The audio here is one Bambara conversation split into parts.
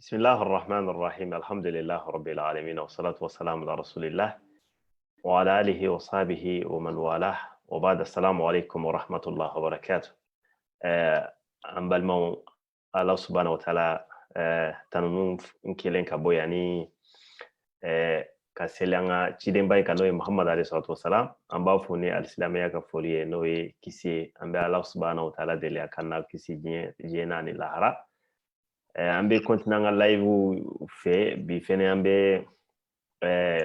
بسم الله الرحمن الرحيم الحمد لله رب العالمين والصلاة والسلام على رسول الله وعلى آله وصحبه ومن والاه وبعد السلام عليكم ورحمة الله وبركاته. أم بالمو الله سبحانه وتعالى تنمو نكيلين كبو يعني كسلنا جدين باي كنوي محمد عليه الصلاة والسلام أم بافوني الإسلامية كفولي نوي كيسي أم بالله سبحانه وتعالى دليا كنا كيسي جيناني لهرا. An bɛ continuer an ka live fɛ bi fɛnɛ an bɛ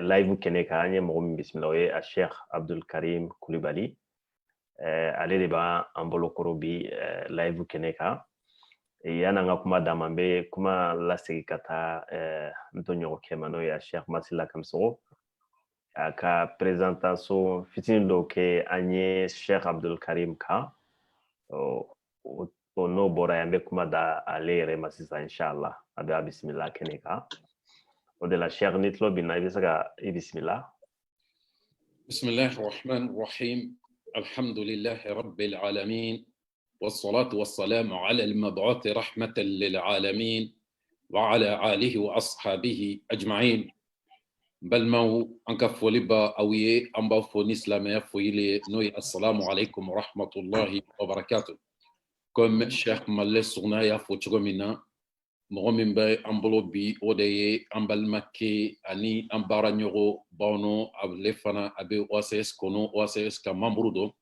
live kɛnɛ kan an ye mɔgɔ min bisimila o ye a Sheikh Abdul Karim Kulibali ale de b'an bolokɔrɔ bi live kɛnɛ kan yan'an ka kuma d'a ma an bɛ kuma lasegin ka taa n tɔɲɔgɔnkɛ ma n'o ye a Sheikh Masila Kamisogo a ka présentation fitinin dɔw kɛ an ye Sheikh Abdul Karim kan n'o bɔra yan bɛ kuma da ale yɛrɛ ma sisan inshallah a bɛ a bisimila kɛnɛ kan o de la Sheikh ni tulo b'i na i bɛ se ka i bisimila. Bismillah ar-Rahman ar-Rahim. Alhamdulillahi Rabbil Alamin. والصلاة والسلام على المبعوث رحمة للعالمين وعلى آله وأصحابه أجمعين. بالمو أنك فوليبا أويه أمبا فوني إسلامي فويلي نوي السلام عليكم ورحمة الله وبركاته. Comme Cheikh Malé Sourna ya fo cogo min na mɔgɔ min bɛ an bolo bi o de ye an balimakɛ ani an baaraɲɔgɔn bawno ale fana a bɛ OACS kɔnɔ OACS ka membre don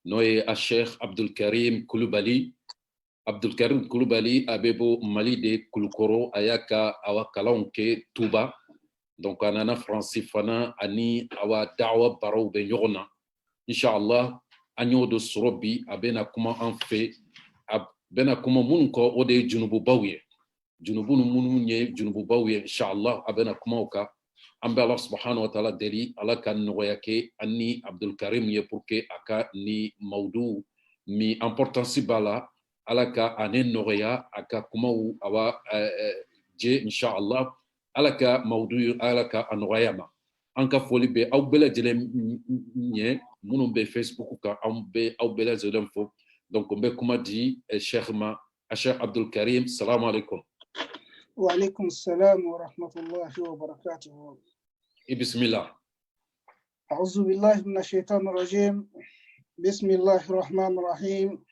n'o ye a Cheikh Abdul Karim Kulibali. Abdul Karim Kulibali a bɛ bɔ Mali de Kulukɔrɔ a y'a ka awa kalanw kɛ Tuba donc a nana Faransi fana ani awa da'wa baaraw bɛ ɲɔgɔn na inshallah an y'o de sɔrɔ bi a bɛna kuma an fɛ bena kuma mun ko o de junububaw ye junubu munun ye junububaw ye inshallah abena kuma o ka an bɛ Allah subhanahu wa ta'ala deli ala ka nɔgɔya kɛ ani Abdul Karim ye pour que aka ni mawdu mi importance bala ala ka ane nɔgɔya aka kumaw awa je inshallah ala ka mawdu ala ka nɔgɔya ma an ka foli bɛ aw bɛɛ lajɛlen ɲɛ minnu bɛ Facebook kan an bɛ aw bɛɛ lajɛlen fo. Donc, on va comment dire, Cheikh Abdul Karim, salam alaikum. Wa alaikum salam wa rahmatullahi wa barakatuh. Bismillah. أعوذ بالله من الشيطان الرجيم. بسم الله الرحمن الرحيم.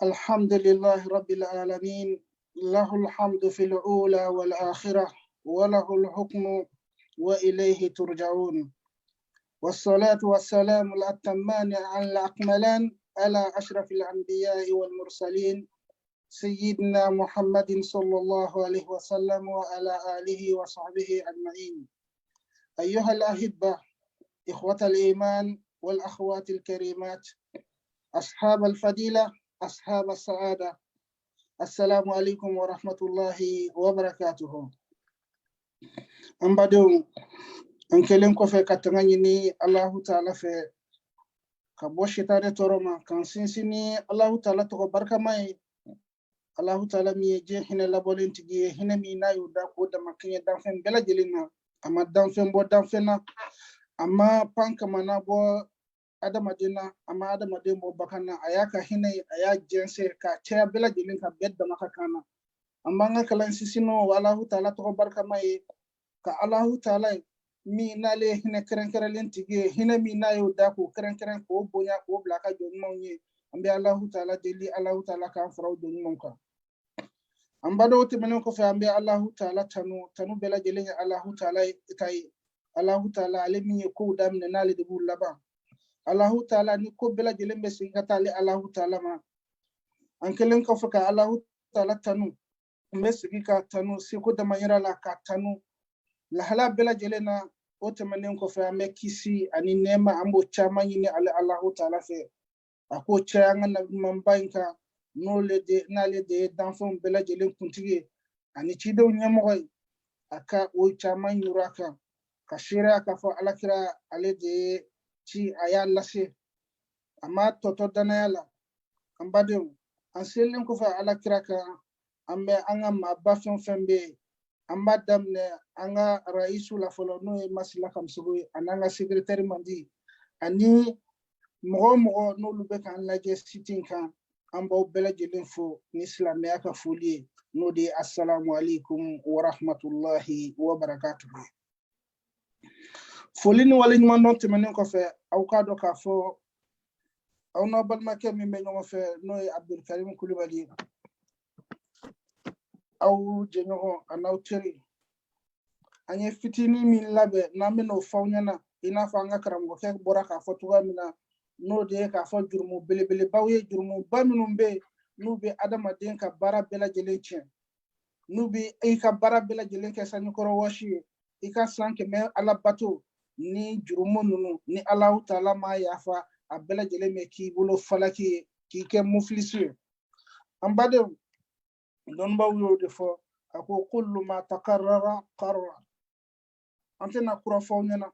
الحمد لله رب العالمين. له الحمد في الأولى والآخرة وله الحكم وإليه ترجعون. والصلاة والسلام الأتمان على الأكملان على أشرف الأنبياء والمرسلين سيدنا محمد صلى الله عليه وسلم وعلى آله وصحبه أجمعين. أيها الأحبة إخوة الإيمان والأخوات الكريمات أصحاب الفضيلة أصحاب السعادة السلام عليكم ورحمة الله وبركاته. أمبادو أنكلمكم في كتغنيني الله تعالى في kabo shitane toroma kan sinsini Allahu Ta'ala to barka mai Allahu Ta'ala mi je hina labolin tigi hina mi na yuda ko da makin dan fen bela jelina amma dan fen bo dan fena amma panka mana bo adama dina amma adama din bo bakana ayaka hina aya jense ka tia bela jelin ka bedda maka kana amma nga kalan sisino Allahu Ta'ala to barka mai ka Allahu Ta'ala mi nale hina keren tigi hina mi na yuda ko keren ko bonya ko blaka jonmo ni ambe Allahu Ta'ala deli Allahu Ta'ala kan faraw jonmo ka ambado timeno ko fa ambe Allahu Ta'ala tanu bela jeli Allahu Ta'ala itai Allahu Ta'ala alimi ko dam ne nale de bulaba Allahu Ta'ala ni ko bela jeli be singa tali Allahu Ta'ala ma ankelen ko fa ka Allahu Ta'ala tanu mesigi ka tanu si ko da mayira la ka tanu la hala bela jelena otemanen ko fa me kisi ani nema ambo chama yini ala Allahu Ta'ala fe ako changa na mambanka no le de nale de danfon bela jelen kuntigi ani chido nyamoy aka o chama yuraka kashira ka fa alakira ale de chi ayalla se ama toto danayala ambade anselin ko fa alakira ka ambe anga mabafon fembe amma damne anga raisu la folo no Masila Kamisogo ananga secrétaire mandi ani mogo no lube kan laje sitin kan an b'aw bɛɛ lajɛlen fo ni silamɛya ka foli ye n'o de ye assalamu alaikum wa rahmatullahi wa barakatuhu. Foli ni wale ɲuman dɔn tɛmɛnen kɔfɛ aw k'a dɔn k'a fɔ aw n'a balimakɛ min bɛ ɲɔgɔn fɛ n'o ye Abdulkarim Kulibali aw jɛɲɔgɔn a n'aw teri an ye fitinin min labɛn n'an bɛ n'o f'aw ɲɛna i n'a fɔ an ka karamɔgɔkɛ bɔra k'a fɔ cogoya min na n'o de ye k'a fɔ jurumu belebelebaw ye jurumuba minnu bɛ yen n'u bɛ adamaden ka baara bɛɛ lajɛlen tiɲɛ n'u bɛ i ka baara bɛɛ lajɛlen kɛ sanjikɔrɔ wɔsi ye i ka san kɛmɛ ala bato ni jurumu ninnu ni Alahu Taala ma yafa a bɛɛ lajɛlen bɛ k'i bolo falaki ye k'i kɛ mufilisi ye. An badenw dɔnnibaw y'o de fɔ a ko kullu ma takarrara qarra. An tɛna kura fɔ aw ɲɛna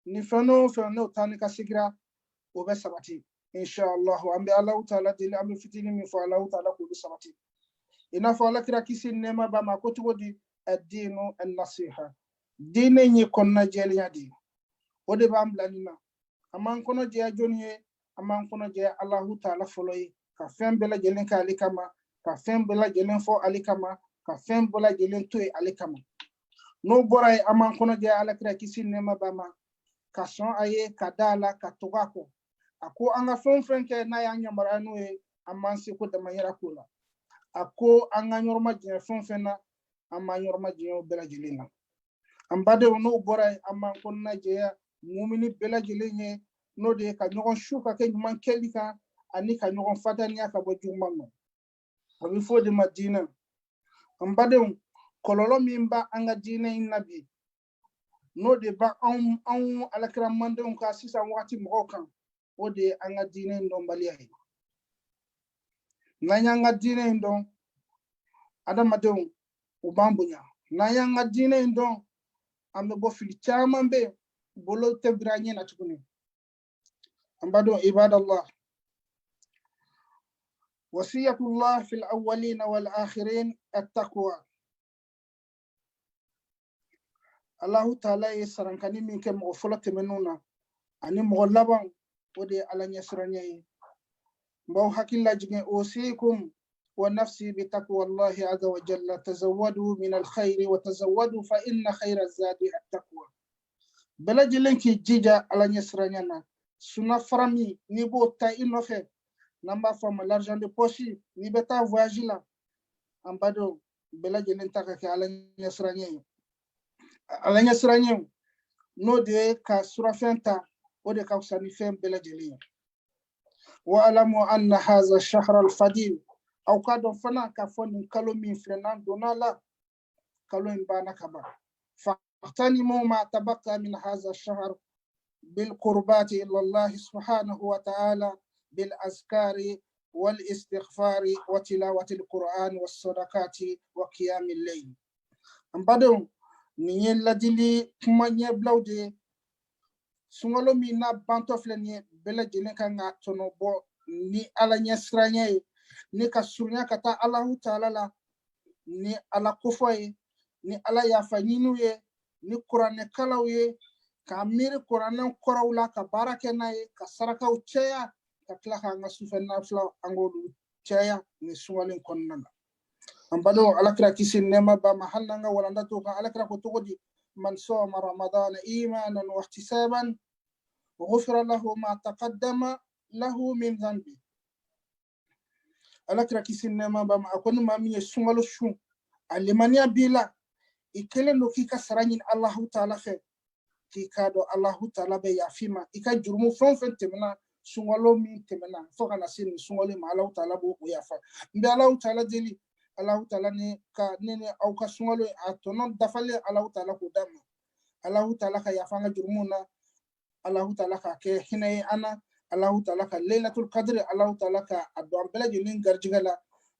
ni fɛn o fɛn n'o taa ni ka sigira o bɛ sabati inshallah. An bɛ Alahu Taala deli an bɛ fitinin min fɔ Alahu Taala k'o bɛ sabati i n'a fɔ Alakira kisi nɛɛma b'a ma ko cogo di ad-diinu an-nasiha diinɛ ye kɔnɔna jɛlenya de ye o de b'an bila nin na an m'an kɔnɔ jɛya jɔnni ye an m'an kɔnɔ jɛya Alahu Taala fɔlɔ ye ka fɛn bɛɛ lajɛlen kɛ ale kama ka fɛn bɛɛ lajɛlen fɔ ale kama ka fɛn bɛɛ lajɛlen to yen ale kama n'o bɔra yen an m'an kɔnɔ jɛya Alakira kisi nɛɛma b'a ma ka sɔn a ye ka da a la ka tɔgɔ a kɔ a ko an ka fɛn o fɛn kɛ n'a y'an yamaruya n'o ye an m'an seko damayira k'o la a ko an ka ɲɔrɔma jɛn fɛn o fɛn na an m'an ɲɔrɔma jɛn o bɛɛ lajɛlen na. An badenw n'o bɔra yen an m'an kɔnɔna jɛya mumini bɛɛ lajɛlen ye n'o de ye ka ɲɔgɔn su ka kɛ ɲuman kɛli kan ani ka ɲɔgɔn fataniya ka bɔ juguman ma a bɛ fɔ o de ma diinɛ. An badenw kɔlɔlɔ min b'a an ka diinɛ in na bi n'o de b'a anw Alakira mandenw ka sisan wagati mɔgɔw kan o de ye an ka diinɛ in dɔnbaliya ye. N'an y'an ka diinɛ in dɔn adamadenw u b'an bonya n'an y'an ka diinɛ in dɔn an bɛ bɔ fili caman bɛ yen bolo tɛ biri an ɲɛ na tuguni. An badenw ibadallah wasiyatullah fil awwalina wal akhirin at-taqwa. Allahu Taala ye sarankani min kɛ mɔgɔ fɔlɔ tɛmɛnenw na ani mɔgɔ laban o de ye ala ɲɛsiranya ye. N b'aw hakili lajigin usikum wa nafsi bi taqwallahi azza wa jalla tazawwadu min al-khayri wa tazawwadu fa inna khayra zadi at-taqwa. Bɛɛ lajɛlen k'i jija ala ɲɛsiranya na suna fara min n'i b'o ta i nɔfɛ n'an b'a fɔ a ma l'argent de poche n'i bɛ taa voyage la an badenw bɛɛ lajɛlen ta ka kɛ ala ɲɛsiranya ye. Ala ɲɛsiranya n'o de ye ka surafɛn ta o de ka fisa ni fɛn bɛɛ lajɛlen ye. Wa alamu anna haza ash-shahr al-fadil aw ka dɔn fana k'a fɔ nin kalo min filɛ n'an donna la kalo in banna ka ban. فاغتنموا ما تبقى من هذا الشهر بالقربات إلى الله سبحانه وتعالى بالأذكار والاستغفار وتلاوة القرآن والصدقات وقيام الليل. أمبادو نيجي لدلي كما يبلغ دي سungalo min na banto filɛ nin ye bɛɛ lajɛlen kan ka tɔnɔ bɔ ni ala ɲɛsiranya ye ni ka surunya ka taa Alahu Taala la ni ala kofɔ ye ni ala yafa ɲiniw ye ni kuranɛ kalaw ye ka miiri kuranɛ kɔrɔw la ka baara kɛ n'a ye ka sarakaw cɛya ka tila k'an ka sufɛ nafilaw an k'olu cɛya ni sungalen kɔnɔna na. An badenw Alakira kisi nɛɛma b'a ma hali n'an ka walanda t'o kan Alakira ko cogo di man sɔma ramadana imanan wa ihtisaban ghufira lahu ma taqaddama lahu min dhanbi. Alakira kisi nɛɛma b'a ma a ko ni maa min ye sungalo su a limaniya b'i la i kelen don k'i ka sara ɲini Alahu Taala fɛ k'i k'a dɔn Alahu Taala bɛ yafi ma i ka jurumu fɛn o fɛn tɛmɛna sungalo min tɛmɛna fo ka na se nin sungalo ma Alahu Taala b'o yafa. N bɛ Alahu Taala deli Alahu Taala ni aw ka sungalo a tɔnɔ dafalen Alahu Taala k'o d'a ma Alahu Taala ka yafa an ka jurumu na Alahu Taala ka kɛ hinɛ ye an na Alahu Taala ka Laylatul Qadr Alahu Taala ka a don an bɛɛ lajɛlen garijɛgɛ la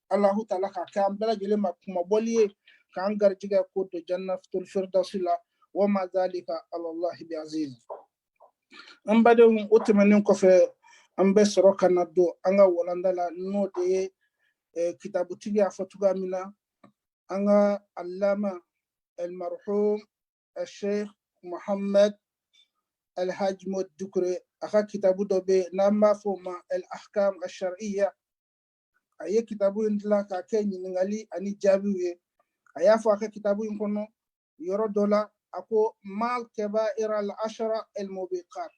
Alahu Taala ka kɛ an bɛɛ lajɛlen ma kumabɔli ye k'an garijɛgɛ ko to jannatul firdausi la wa ma zalika ala Allahi bi aziz. An badenw o tɛmɛnen kɔfɛ an bɛ sɔrɔ ka na don an ka walanda la n'o de ye kitabutigi y'a fɔ cogoya min na an ka alama al-marhum al-sheikh Muhammad al-Hajj Mod Dukure a ka kitabu dɔ bɛ n'an b'a fɔ o ma al-ahkam al-shar'iyya aye kitabu indila ka ke ɲiningali ani jaabiw ye a y'a fɔ a ka kitabu in kɔnɔ yɔrɔ dɔ la a ko mal kabaira al ashara al mubiqat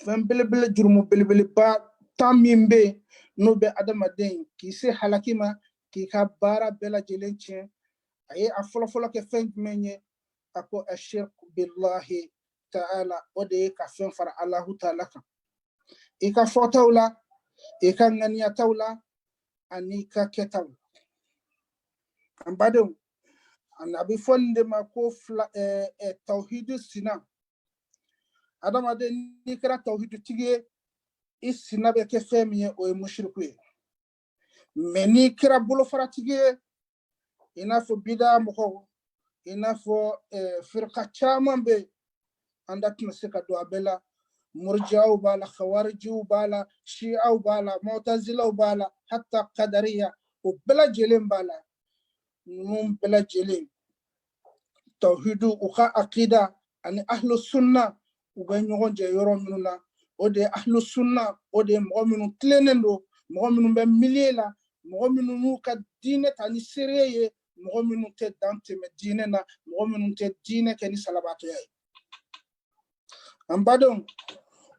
fɛn belebele jurumu belebeleba 10 min bɛ n'o bɛ adamaden k'i se halaki ma k'i ka baara bɛɛ lajɛlen tiɲɛ a ye a fɔlɔfɔlɔ kɛ fɛn jumɛn ye a ko ashirk billahi ta'ala o de ye ka fɛn fara Allahu ta'ala kan i ka fɔtaw la i ka ŋaniyataw la ani ka kɛtaw la an badenw a bɛ fɔ nin de ma ko tawhidu sina adamaden n'i kɛra tawhidu tigi ye i sina bɛ kɛ fɛn min ye o ye mushriku ye mais n'i kɛra bolofaratigi ye i n'a fɔ bida mɔgɔw i n'a fɔ firqa caman bɛ an da tɛna se ka don a bɛɛ la murji'aw b'a la khawarijiw b'a la shi'aw b'a la mu'tazilaw b'a la hatta qadariya o bɛɛ lajɛlen b'a la ninnu bɛɛ lajɛlen tawhidu u ka aqida ani ahlu sunna u bɛ ɲɔgɔn jɛ yɔrɔ minnu na o de ye ahlu sunna o de ye mɔgɔ minnu tilennen don mɔgɔ minnu bɛ milieu la mɔgɔ minnu n'u ka diinɛ ta ni seere ye mɔgɔ minnu tɛ dan tɛmɛ diinɛ na mɔgɔ minnu tɛ diinɛ kɛ ni salabatɔya ye an badenw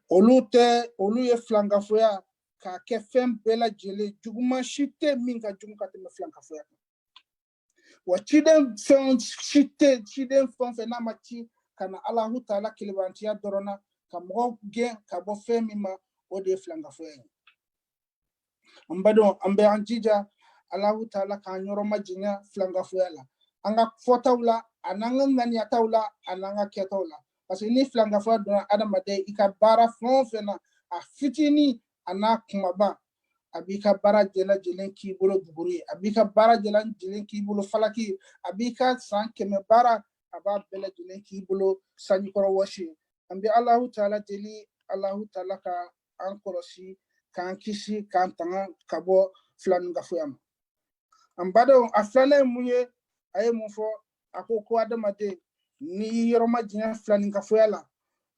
olu ye filankafoya k'a kɛ fɛn bɛɛ lajɛlen juguman si tɛ min ka jugu ka tɛmɛ filankafoya kan wa ciden fɛn fɛn n'a ma ci ka na Alahu ta'ala kelebantiya dɔrɔn na ka mɔgɔw gɛn ka bɔ fɛn min ma o de ye filankafoya ye an badenw an bɛ an jija Alahu ta'ala k'an yɔrɔ majanya filankafoya la an ka fɔtaw la a n'an ka ŋaniyataw la a n'an ka kɛtaw la parce que ni filankafoya donna adamaden i ka baara fɛn o fɛn na a fitinin a n'a kumaba a b'i ka baara bɛɛ lajɛlen k'i bolo buguri ye a b'i ka baara bɛɛ lajɛlen k'i bolo falaki ye a b'i ka san 100 baara a b'a bɛɛ lajɛlen k'i bolo sanjikɔrɔ wɔsi ye an bɛ Alahu ta'ala deli Alahu ta'ala ka an kɔlɔsi k'an kisi k'an tanga ka bɔ filankafoya ma an badenw a filanan ye mun ye a ye mun fɔ a ko adamaden n'i y'i yɔrɔ majanya filankafoya la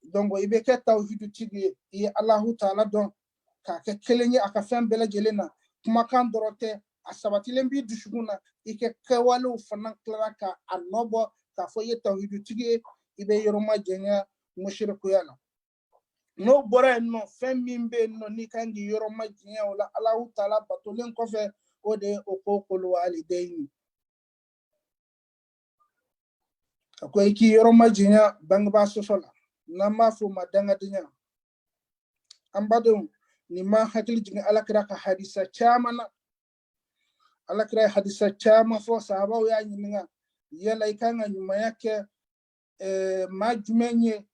donc i bɛ kɛ tawhidu tigi ye i ye Alahu ta'ala dɔn k'a kɛ kelen ye a ka fɛn bɛɛ lajɛlen na kumakan dɔrɔn tɛ a sabatilen b'i dusukun na i kɛ kɛwalew fana tilara ka a nɔbɔ k'a fɔ i ye tawhidu tigi ye i bɛ yɔrɔ majanya mushrikuya la n'o bɔra yen nɔ fɛn min bɛ yen nɔ n'i kan k'i yɔrɔ majanya o la Alahu ta'ala batolen kɔfɛ o de ye uququl walidayn a ko i k'i yɔrɔ majanya bangebaa sɔsɔ la n'an b'a fɔ o ma dangadenya an badenw ni ma hakili jigin alakira ka hadisa caman na alakira ye hadisa caman fɔ sahabaw y'a ɲininka yala i kan ka ɲumanya kɛ maa jumɛn ye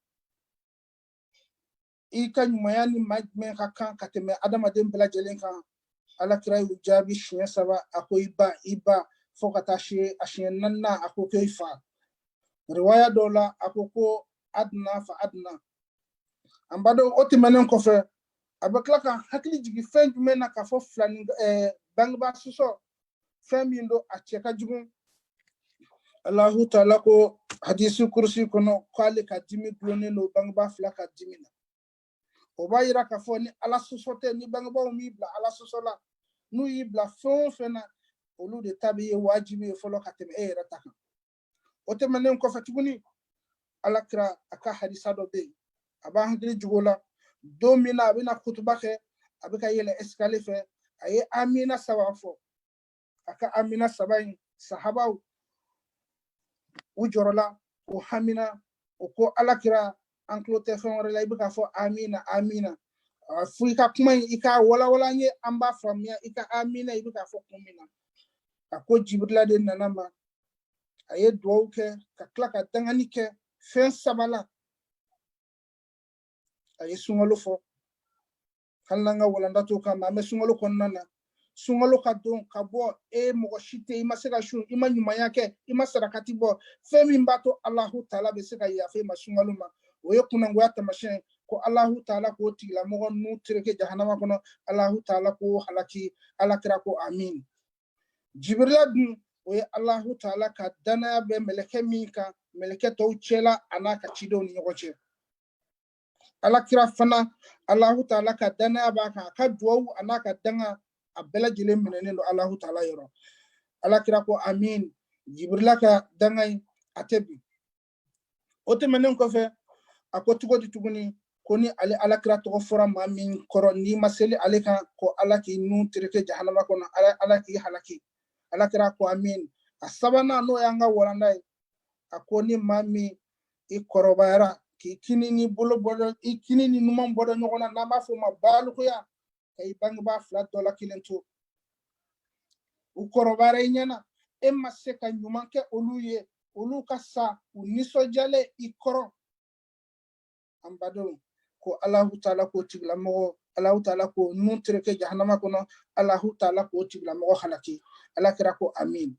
i ka ɲumanya ni maa jumɛn ka kan ka tɛmɛ adamaden bɛɛ lajɛlen kan alakira y'u jaabi siɲɛ 3 a ko i ba fɔ ka taa se a siɲɛ 4 a ko i fa riwaya dɔw la a ko adna fa adna an badenw o tɛmɛnen kɔfɛ a bɛ tila ka hakili jigin fɛn jumɛn na k'a fɔ bangebaa sɔsɔ fɛn min don a cɛ ka jugu Alahu ta'ala ko hadisi kurusi kɔnɔ k'ale ka dimi gulonnen don bangebaa 2 ka dimi na o b'a yira k'a fɔ ni ala sɔsɔ tɛ ni bangebaaw m'i bila ala sɔsɔ la n'u y'i bila fɛn o fɛn na olu de ta bɛ ye wajibi ye fɔlɔ ka tɛmɛ e yɛrɛ ta kan o tɛmɛnen kɔfɛ tuguni alakira a ka hadisa dɔ bɛ yen a b'a hakili jugu la don min na a bɛna kutuba kɛ a bɛ ka yɛlɛ escalier fɛ a ye amina 3 fɔ a ka amina 3 in sahabaw u jɔrɔla o hamina o ko alakira an tulo tɛ fɛn wɛrɛ la i bɛ ka fɔ amina amina fo i ka kuma in i ka walawala an ye an b'a faamuya i ka amina i bɛ ka fɔ kun min na a ko Jibrila de nana ma a ye duwawu kɛ ka tila ka dangani kɛ fɛn 3 la a ye sunkalo fɔ hali n'an ka walanda t'o kan an bɛ sunkalo kɔnɔna na sunkalo ka don ka bɔ mɔgɔ si tɛ i ma se ka sun i ma ɲumanya kɛ i ma sarakati bɔ fɛn min b'a to Alahu ta'ala bɛ se ka yafa i ma sunkalo ma o ye kunangoya taamasiyɛn ko Alahu ta'ala k'o tigilamɔgɔ n'u tereke jahanama kɔnɔ Alahu ta'ala k'o halaki alakira ko amin Jibrila dun o ye Alahu ta'ala ka danaya bɛ mɛlɛkɛ min kan mɛlɛkɛ tɔw cɛla a n'a ka cidenw ni ɲɔgɔn cɛ alakira fana Alahu ta'ala ka danaya b'a kan a ka duwawu a n'a ka danga a bɛɛ lajɛlen minɛnen don Alahu Taala yɔrɔ. Alakira ko amin. Jibrila ka dangan a tɛ bin. O tɛmɛnen kɔfɛ a ko cogo di tuguni ko ni ale alakira tɔgɔ fɔra maa min kɔrɔ n'i ma seli ale kan ko Ala k'i nun tereke jahanama kɔnɔ Ala k'i halaki. Alakira ko amin. A sabanan n'o y'an ka walanda ye a ko ni maa min i kɔrɔbayara k'i kini ni bolo bɔdɔ i kini ni numan bɔdɔ ɲɔgɔn na n'an b'a fɔ o ma baalikuya ka i bangebaa fila dɔ la kelen to u kɔrɔbayara i ɲɛna e ma se ka ɲuman kɛ olu ye olu ka sa u nisɔndiyalen i kɔrɔ an badenw ko Alahu Taala k'o tigilamɔgɔ Alahu Taala k'o nun tereke jahanama kɔnɔ Alahu Taala k'o tigilamɔgɔ halaki Alakira ko amin.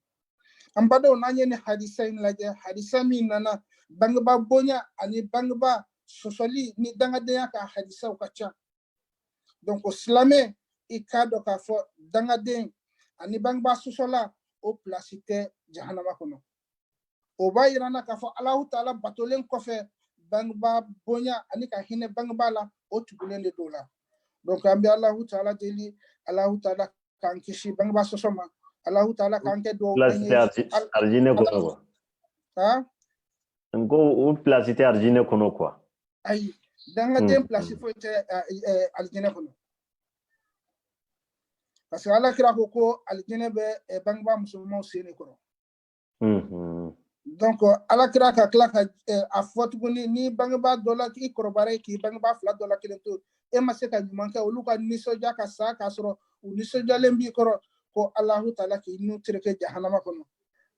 An badenw n'an ye ni hadisa in lajɛ hadisa min nana bangebaa bonya ani bangebaa sɔsɔli ni dangadenya ka hadisaw ka ca donc silamɛ i k'a dɔn k'a fɔ dangaden ani bangebaa sɔsɔla o place tɛ jahanama kɔnɔ o b'a yira na k'a fɔ Alahu Taala batolen kɔfɛ bangebaa bonya ani ka hinɛ bangebaa la o tugulen de don la donc an bɛ Alahu Taala deli Alahu Taala k'an kisi bangebaa sɔsɔ ma Alahu Taala k'an kɛ duwawu arjine kɔnɔ quoi ngo o place tɛ arjine kɔnɔ quoi ayi dangaden place foyi tɛ aljinɛ kɔnɔ parce que Alakira ko aljinɛ bɛ bangebaa musomanw sen de kɔrɔ donc Alakira ka tila ka a fɔ tuguni ni bangebaa dɔ la k'i kɔrɔbayara k'i bangebaa fila dɔ la kelen to e ma se ka ɲuman kɛ olu ka nisɔndiya ka sa k'a sɔrɔ u nisɔndiyalen b'i kɔrɔ ko Alahu Taala k'i nun tereke jahanama kɔnɔ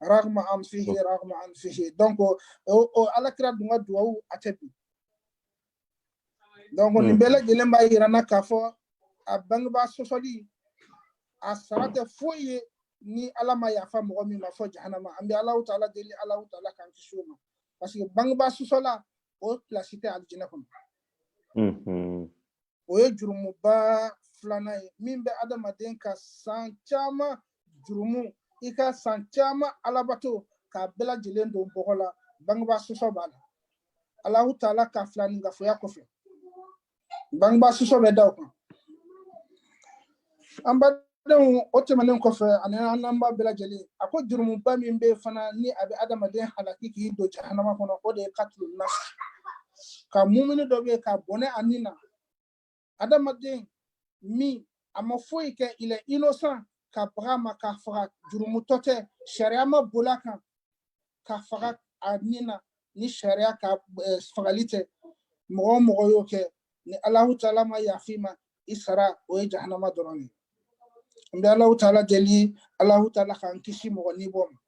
ragma an fihi donc o Alakira dun ka duwawu a tɛ bin donc nin bɛɛ lajɛlen b'a yira na k'a fɔ a bangebaa sɔsɔli a sara tɛ foyi ye ni Ala ma yafa mɔgɔ min ma fɔ jahanama an bɛ Alahu Taala deli Alahu Taala k'an kisi o ma parce que bangebaa sɔsɔla o place tɛ aljinɛ kɔnɔ o ye jurumuba filanan ye min bɛ adamaden ka san caman jurumu i ka san caman alabato k'a bɛɛ lajɛlen don bɔgɔ la bangebaa sɔsɔ b'a la Alahu Taala ka filanin gafoya kɔfɛ bangebaa sɔsɔ bɛ da o kan an badenw o tɛmɛnen kɔfɛ ani an lamɛnbaa bɛɛ lajɛlen a ko jurumuba min bɛ fana ni a bɛ adamaden halaki k'i don jahanama kɔnɔ o de ye katlun nafs ka mumini dɔ bɛ yen ka bɔnɛ a nin na adamaden min a ma foyi kɛ il est innocent ka baga ma ka faga jurumutɔ tɛ sariya ma bola kan ka faga a nin na ni sariya ka fagali tɛ mɔgɔ o mɔgɔ y'o kɛ ni Alahu Taala ma yafi ma i sara o ye jahanama dɔrɔn ye n bɛ Alahu Taala deli Alahu Taala k'an kisi mɔgɔ ni bɔ ma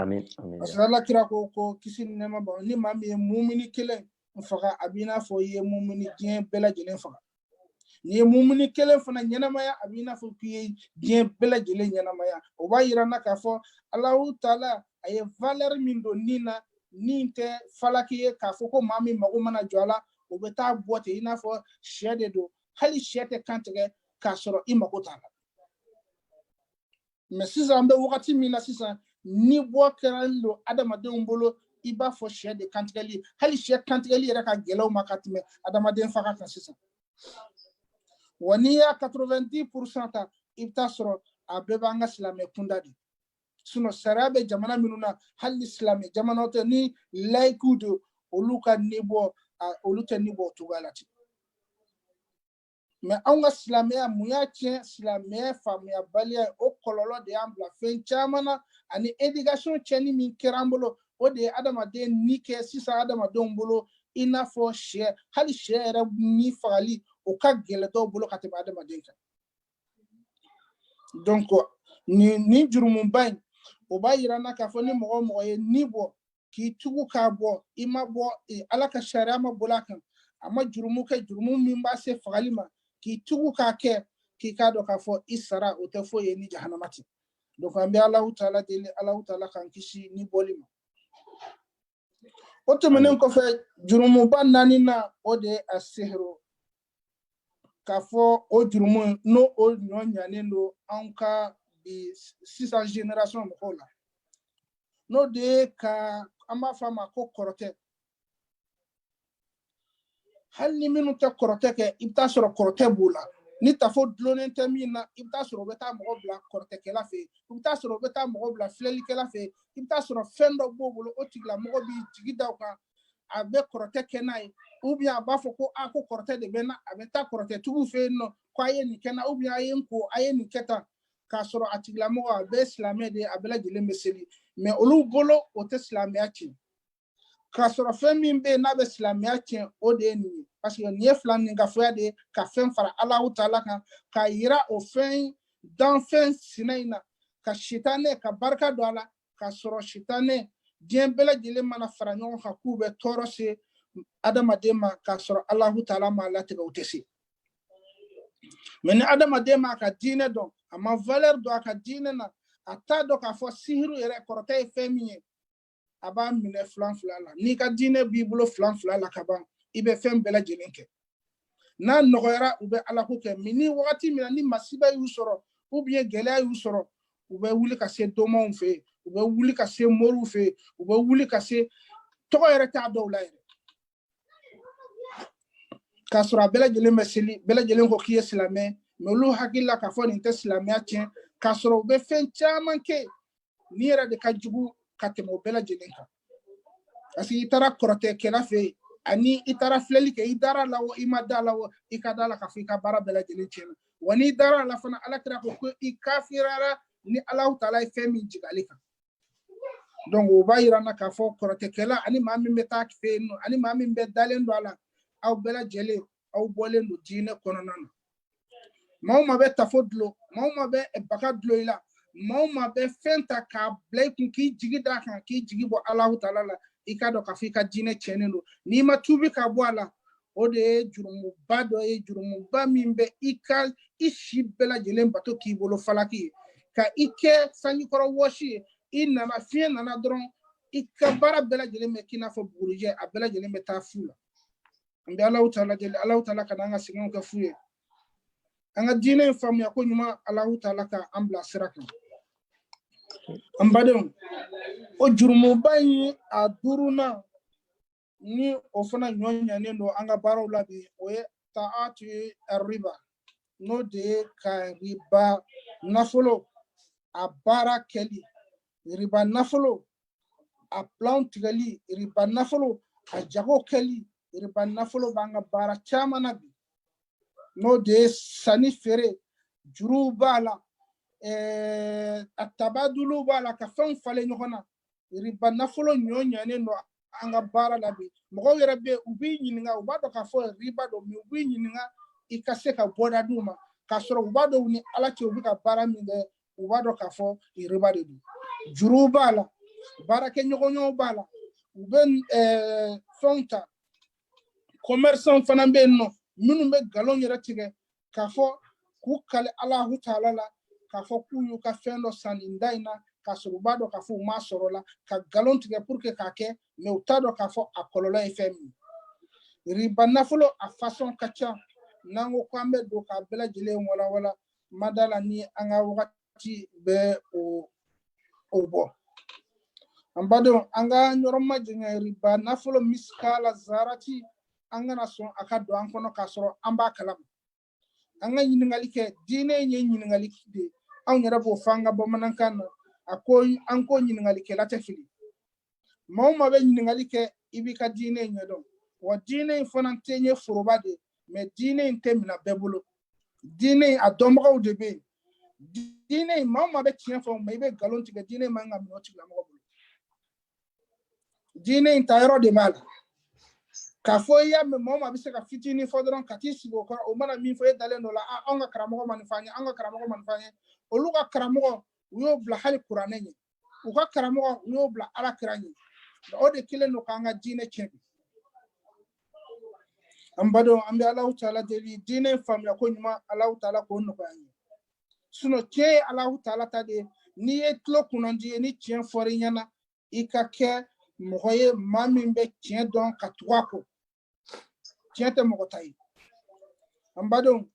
amin parce que Alakira ko kisi ni nɛɛma b'a ni maa min ye mumini kelen faga a b'i n'a fɔ i ye mumini diɲɛ bɛɛ lajɛlen faga n'i ye mumini kelen fana ɲɛnamaya a b'i n'a fɔ k'i ye diɲɛ bɛɛ lajɛlen ɲɛnamaya o b'a yira na k'a fɔ Alahu Taala a ye valeur min don nin na nin tɛ falaki ye k'a fɔ ko maa min mago mana jɔ a la o bɛ taa bɔ ten i n'a fɔ sɛ de don hali sɛ tɛ kan tigɛ k'a sɔrɔ i mago t'a la mais sisan an bɛ wagati min na sisan ni bɔ kɛra don adamadenw bolo i b'a fɔ sɛ de kantigɛli hali sɛ kantigɛli yɛrɛ ka gɛlɛw ma ka tɛmɛ adamaden faga kan sisan wa n'i y'a 90% ta i bɛ taa sɔrɔ a bɛɛ b'an ka silamɛ kunda de sinon sariya bɛ jamana minnu na hali ni silamɛ jamanaw tɛ ni laïciw don olu ka niveau olu tɛ niveau o cogoya la ten mais anw ka silamɛya mun y'a tiɲɛ silamɛya faamuyabaliya ye o kɔlɔlɔ de y'an bila fɛn caman na ani éducation tiɲɛni min kɛra an bolo o de ye adamaden ni kɛ sisan adamadenw bolo i n'a fɔ sɛ hali sɛ yɛrɛ ni fagali o ka gɛlɛn dɔw bolo ka tɛmɛ adamaden kan donc ni jurumuba in o b'a yira na k'a fɔ ni mɔgɔ o mɔgɔ ye ni bɔ k'i tugu k'a bɔ i ma bɔ Ala ka sariya ma bɔla kan a ma jurumu kɛ jurumu min b'a se fagali ma k'i tugu k'a kɛ k'i k'a dɔn k'a fɔ i sara o tɛ foyi ye ni jahanama tɛ donc an bɛ Alahu Taala deli Alahu Taala k'an kisi ni bɔli ma o tɛmɛnen kɔfɛ jurumuba naani na o de ye a sihiro k'a fɔ o jurumu n'o o ɲɔ ɲanen don anw ka bi sisan génération mɔgɔw la n'o de ye ka an b'a fɔ a ma ko kɔrɔtɛ hali ni minnu tɛ kɔrɔtɛ kɛ i bɛ taa sɔrɔ kɔrɔtɛ b'o la ni tafo dlonen tɛ min na i bɛ taa sɔrɔ u bɛ taa mɔgɔ bila kɔrɔtɛkɛla fɛ yen u bɛ taa sɔrɔ u bɛ taa mɔgɔ bila filɛlikɛla fɛ yen i bɛ taa sɔrɔ fɛn dɔ b'o bolo o tigilamɔgɔ b'i jigi da o kan a bɛ kɔrɔtɛ kɛ n'a ye a b'a fɔ ko ko kɔrɔtɛ de bɛ na a bɛ taa kɔrɔtɛtigiw fɛ yen nɔ ko a ye nin kɛ na a ye n ko a ye nin kɛ tan k'a sɔrɔ a tigilamɔgɔ a bɛɛ silamɛ de ye a bɛɛ lajɛlen bɛ seli mɛ olu bolo o tɛ silamɛya tiɲɛ k'a sɔrɔ fɛn min bɛ yen n'a bɛ silamɛya tiɲɛ o de ye nin ye parce que nin ye fila nin kafoya de ye ka fɛn fara Alahu Taala kan k'a yira o fɛn danfɛn sinɛ in na ka sitanɛ ka barika don a la k'a sɔrɔ sitanɛ diɲɛ bɛɛ lajɛlen mana fara ɲɔgɔn kan k'u bɛ tɔɔrɔ se adamaden ma k'a sɔrɔ Alahu Taala ma latigɛ o tɛ se mɛ ni adamaden ma ka diinɛ dɔn a ma valeur dɔn a ka diinɛ na a t'a dɔn k'a fɔ sihiru yɛrɛ kɔrɔtɛ ye fɛn min ye a b'a minɛ filan fila la n'i ka diinɛ b'i bolo filan fila la ka ban i bɛ fɛn bɛɛ lajɛlen kɛ n'a nɔgɔyara u bɛ Ala ko kɛ mɛ ni wagati min na ni masiba y'u sɔrɔ gɛlɛya y'u sɔrɔ u bɛ wuli ka se dɔmɔw fɛ yen u bɛ wuli ka se moriw fɛ yen u bɛ wuli ka se tɔgɔ yɛrɛ t'a dɔw la yɛrɛ k'a sɔrɔ a bɛɛ lajɛlen bɛ seli bɛɛ lajɛlen ko k'i ye silamɛ mɛ olu hakili la k'a fɔ nin tɛ silamɛya tiɲɛ k'a sɔrɔ u bɛ fɛn caman kɛ ni yɛrɛ de ka jugu ka tɛmɛ o bɛɛ lajɛlen kan parce que i taara kɔrɔtɛkɛla fɛ yen ani i taara filɛli kɛ i dara la o i ma da la o i ka da la k'a fɔ i ka baara bɛɛ lajɛlen tiɲɛna wa n'i dara la fana Alakira ko i kafiriyara ni Alahu Taala ye fɛn min jigin ale kan donc o b'a yira an na k'a fɔ kɔrɔtɛkɛla ani maa min bɛ taa fɛ yen nɔ ani maa min bɛ dalen don a la aw bɛɛ lajɛlen aw bɔlen don diinɛ kɔnɔna na maa o maa bɛ tafo dulon maa o maa bɛ baga dulon i la maa o maa bɛ fɛn ta k'a bila i kun k'i jigi d'a kan k'i jigi bɔ Alahu Taala la i k'a dɔn k'a fɔ i ka diinɛ tiɲɛnen don n'i ma tuubi ka bɔ a la o de ye jurumuba dɔ ye jurumuba min bɛ i si bɛɛ lajɛlen bato k'i bolo falaki ye ka i kɛ sangikɔrɔ wɔsi ye i nana fiɲɛ nana dɔrɔn i ka baara bɛɛ lajɛlen bɛ k'i n'a fɔ bugurijɛ a bɛɛ lajɛlen bɛ taa fu la an bɛ Alahu Taala deli Alahu Taala ka n'an ka sɛgɛnw kɛ fu ye an ka diinɛ in faamuya ko ɲuman Alahu Taala ka an bila sira kan an badenw o jurumuba in a duurunan ni o fana ɲɔɲanen don an ka baaraw la bi o ye ta'atu riba n'o de ye ka riba nafolo a baara kɛli riba nafolo a plan tigɛli riba nafolo a jago kɛli riba nafolo b'an ka baara caman na bi n'o de ye sanni feere juruw b'a la a tabadulu b'a la ka fɛnw falen ɲɔgɔn na riba nafolo ɲɔɲanen don an ka baara la bi mɔgɔw yɛrɛ bɛ u b'i ɲininka u b'a dɔn k'a fɔ riba don mɛ u b'i ɲininka i ka se ka bɔda d'u ma k'a sɔrɔ u b'a dɔn u ni Ala cɛ u bɛ ka baara min kɛ u b'a dɔn k'a fɔ riba de don juruw b'a la baarakɛɲɔgɔnɲɔgɔnw b'a la u bɛ fɛnw ta commerçants fana bɛ yen nɔ minnu bɛ galon yɛrɛ tigɛ k'a fɔ k'u kale Alahu Taala la k'a fɔ k'u y'u ka fɛn dɔ san nin da in na k'a sɔrɔ u b'a dɔn k'a fɔ u m'a sɔrɔ la ka galon tigɛ pour que k'a kɛ mɛ u t'a dɔn k'a fɔ a kɔlɔlɔ ye fɛn min ye riba nafolo a façon ka ca n'an ko k'an bɛ don k'a bɛɛ lajɛlen walawala ma da la ni an ka wagati bɛ o bɔ an badenw an ka yɔrɔ ma jɛngɛ riba nafolo miskala zarati an kana sɔn a ka don an kɔnɔ k'a sɔrɔ an b'a kalama an ka ɲininkali kɛ diinɛ in ye ɲininkali de ye anw yɛrɛ b'o fɔ an ka bamanankan na an ko ɲininkalikɛla tɛ fili maa o maa bɛ ɲininkali kɛ i b'i ka diinɛ in ɲɛdɔn wa diinɛ in fana tɛ ɲɛ foroba de mɛ diinɛ in tɛ minɛ bɛɛ bolo diinɛ in a dɔnbagaw de bɛ yen diinɛ in maa o maa bɛ tiɲɛ fɔ mɛ i bɛ nkalon tigɛ diinɛ in man ka minɛ o tigilamɔgɔ bolo diinɛ in tayɔrɔ de b'a la k'a fɔ i y'a mɛn maa o maa bɛ se ka fitinin fɔ dɔrɔn ka t'i sigi o kɔrɔ o mana min fɔ e dalen dɔ la anw ka karamɔgɔ ma nin fɔ an ye an ka karamɔgɔ ma nin fɔ an ye olu ka karamɔgɔ u y'o bila hali kuranɛ ɲɛ u ka karamɔgɔ u y'o bila Alakira ɲɛ o de kelen don k'an ka diinɛ tiɲɛ an badenw an bɛ Alahu Taala deli diinɛ in faamuya ko ɲuman Alahu Taala k'o nɔgɔya an ye tiɲɛ ye Alahu Taala ta de ye n'i ye tulo kunnandi ye ni tiɲɛ fɔra i ɲɛna i ka kɛ mɔgɔ ye maa min bɛ tiɲɛ dɔn ka tugu a kɔ tiɲɛ tɛ mɔgɔ ta ye an badenw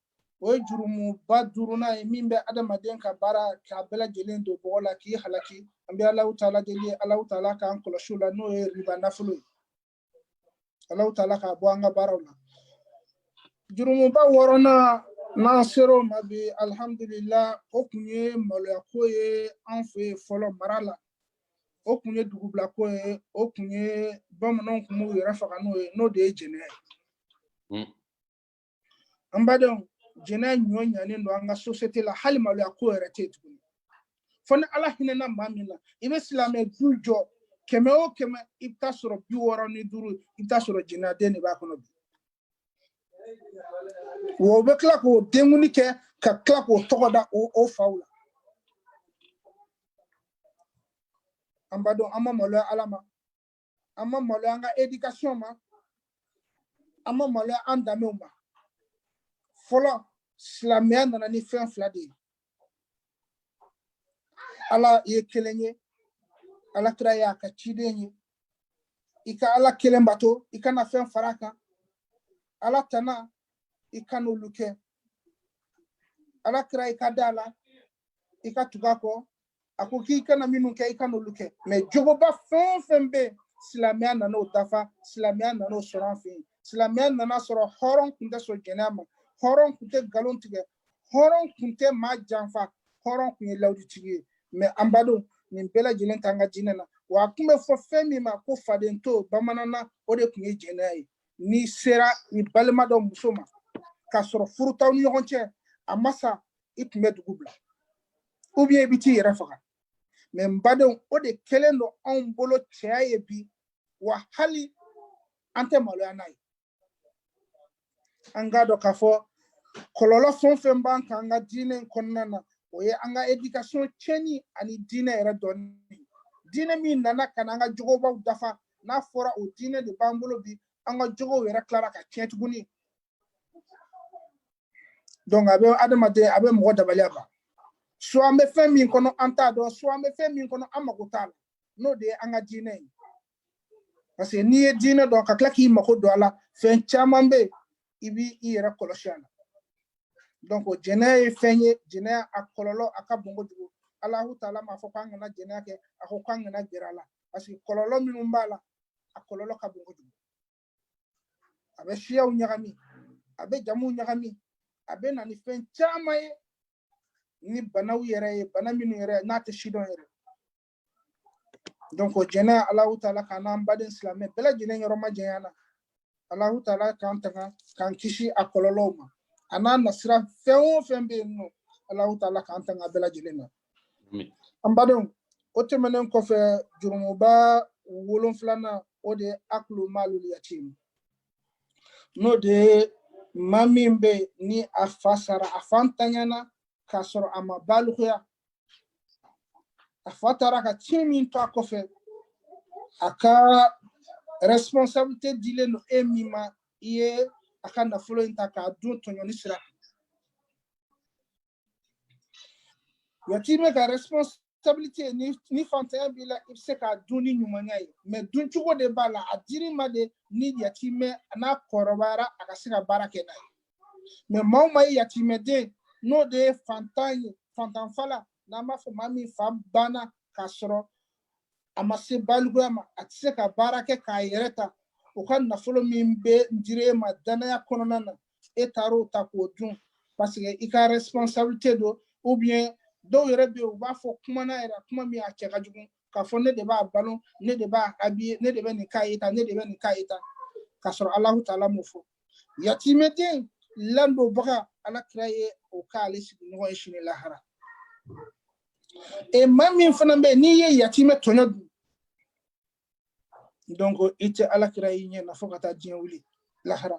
o ye jurumuba duurunan ye min bɛ adamaden ka baara k'a bɛɛ lajɛlen don bɔgɔ la k'i halaki an bɛ Alahu Taala deli Alahu Taala k'an kɔlɔsi o la n'o ye riba nafolo ye Alahu Taala k'a bɔ an ka baaraw la jurumuba wɔɔrɔnan Nasero mabi alhamdulillah o kunye maloya ko ye an fe fɔlɔ mara la o kunye dugubila ko ye o kunye bamananw kun b'u yɛrɛ faga n'o ye n'o de ye jɛnɛ ye an badenw jɛnɛ ɲɔ ɲanen don an ka société la hali maloya ko yɛrɛ tɛ tuguni fo ni ala hinɛna maa min na i bɛ silamɛ du jɔ 100 o 100 i bɛ taa sɔrɔ 65 i bɛ taa sɔrɔ jɛnɛden de b'a kɔnɔ bi wo bɛ tila k'o denguni kɛ ka tila k'o tɔgɔ da o faw la an b'a dɔn an ma maloya ala ma an ma maloya an ka éducation ma an ma maloya an danbew ma fɔlɔ silamɛya nana ni fɛn fila de ye ala ye kelen ye ala kira y'a ka ciden ye i ka ala kelen bato i kana fɛn fara kan ala tana i kana olu kɛ ala kira i ka da la i ka tuga kɔ a ko k'i kana minnu kɛ i kana olu kɛ mais jogoba fɛn fɛn bɛ silamɛya nana o dafa silamɛya nana o sɔrɔ an fɛ yen silamɛya nana sɔrɔ hɔrɔn kun tɛ sɔn jɛnɛya ma hɔrɔn kun tɛ nkalon tigɛ hɔrɔn kun tɛ maa janfa hɔrɔn kun ye lawuditigi ye mais an badon nin bɛɛ lajɛlen t'an ka diinɛ na wa a kun bɛ fɔ fɛn min ma ko fadento bamanana na o de kun ye jɛnɛya ye n'i sera i balima dɔ muso ma k'a sɔrɔ furu t'aw ni ɲɔgɔn cɛ a ma sa i tun bɛ dugu bila ou bien i bɛ t'i yɛrɛ faga mais n badenw o de kɛlen don anw bolo cɛya ye bi wa hali an tɛ maloya n'a ye an k'a dɔn k'a fɔ kɔlɔlɔ fɛn fɛn b'an kan an ka diinɛ in kɔnɔna na o ye an ka éducation tiɲɛni ani diinɛ yɛrɛ dɔnni diinɛ min nana ka na an ka jogobaw dafa n'a fɔra o diinɛ de b'an bolo bi an ka jogow yɛrɛ tilara ka tiɲɛ tuguni donc a bɛ adamaden a bɛ mɔgɔ dabaliya ban soit an bɛ fɛn min kɔnɔ an t'a dɔn soit an bɛ fɛn min kɔnɔ an mago t'a la n'o de ye an ka diinɛ ye parce que n'i ye diinɛ dɔn ka tila k'i mago don a la fɛn caman bɛ yen i b'i yɛrɛ kɔlɔsi a la donc jɛnɛya ye fɛn ye jɛnɛya a kɔlɔlɔ a ka bon kojugu alahu taala m'a fɔ k'an kana jɛnɛya kɛ a ko k'an kana gɛrɛ a la parce que kɔlɔlɔ minnu b'a la a kɔlɔlɔ ka bon kojugu a bɛ siyaw ɲagami a bɛ jamuw ɲagami a bɛ na ni fɛn caman ye ni banaw yɛrɛ ye bana minnu yɛrɛ n'a tɛ sidɔn yɛrɛ donc jɛnɛya alahu taala k'an baden silamɛ bɛɛ lajɛlen yɔrɔ ma jɛnya na alahu taala k'an tanga k'an kisi a kɔlɔlɔw ma a n'a nasira fɛn o fɛn bɛ yen nɔ alahu taala k'an tanga bɛɛ lajɛlen na an badenw o tɛmɛnen kɔfɛ jurumuba 7 o de ye aklu malul yatim n'o de ye maa min bɛ ni a fa sara a fa ntanyana k'a sɔrɔ a ma balikuya a fa taara ka tiɲɛ min to a kɔfɛ a ka responsabilité dilen don e min ma i ye a ka nafolo in ta k'a dun tɔɲɔni sira yatimɛ ka responsabilité ni fantanya b'i la i bɛ se k'a dun ni ɲumanya ye mais duncogo de b'a la a dir'i ma de ni yatimɛ n'a kɔrɔbayara a ka se ka baara kɛ n'a ye mais maa o maa ye yatimɛden n'o de ye fantan ye fantanfa la n'an b'a fɔ maa min fa banna k'a sɔrɔ a ma se balikuya ma a tɛ se ka baara kɛ k'a yɛrɛ ta o ka nafolo min bɛ dir'e ma danaya kɔnɔna na e taar'o ta k'o dun parce que i ka responsabilité don ou bien dɔw yɛrɛ bɛ yen u b'a fɔ kuma na yɛrɛ kuma min a cɛ ka jugu k'a fɔ ne de b'a balo ne de b'a habiller ne de bɛ nin k'a ye tan ne de bɛ nin k'a ye tan k'a sɔrɔ alahu taala m'o fɔ yatimɛden ladonbaga ala kira ye o k'ale sigiɲɔgɔn ye sini lahara maa min fana bɛ yen n'i ye yatimɛ tɔɲɔ dun donc i tɛ ala kira y'i ɲɛ na fo ka taa diɲɛ wuli lahara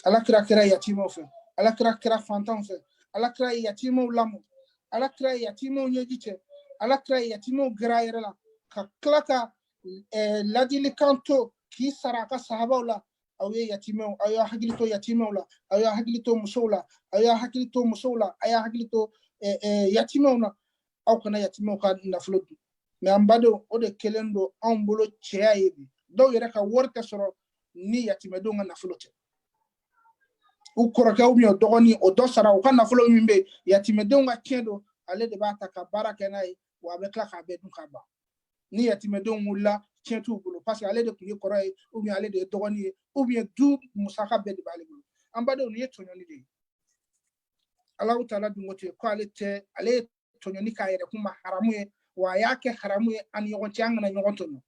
ala kira kɛra yatimɛw fɛ ala kira kɛra fantanw fɛ ala kira ye yatimɛw lamɔ ala kira ye yatimɛw ɲɛji cɛ ala kira ye yatimɛw gɛrɛ a yɛrɛ la ka tila ka ladilikan to k'i sara a ka sahabaw la aw ye yatimɛw aw y'a hakili to yatimɛw la aw y'a hakili to musow la aw y'a hakili to musow la a y'a hakili to yatimɛw na aw kana yatimɛw ka nafolo dun mais an badenw o de kɛlen don anw bolo cɛya ye bi dɔw yɛrɛ ka wari tɛ sɔrɔ ni yatimɛdenw ka nafolo tɛ u kɔrɔkɛw min dɔgɔnin o dɔ sara u ka nafolo min bɛ yatimɛdenw ka tiɲɛ don ale de b'a ta ka baara kɛ n'a ye wa a bɛ tila k'a bɛɛ dun ka ban ni yatimɛdenw wulila tiɲɛ t'u bolo parce que ale de tun ye kɔrɔ ye ou bien ale de ye dɔgɔnin ye ou bien du musaka bɛɛ de b'ale bolo ambado ni tonyoni de Allah ta'ala dungote ko alete ale tonyoni ka yere kuma haramu ye wa yake haramu ye an yogonti an na yogontono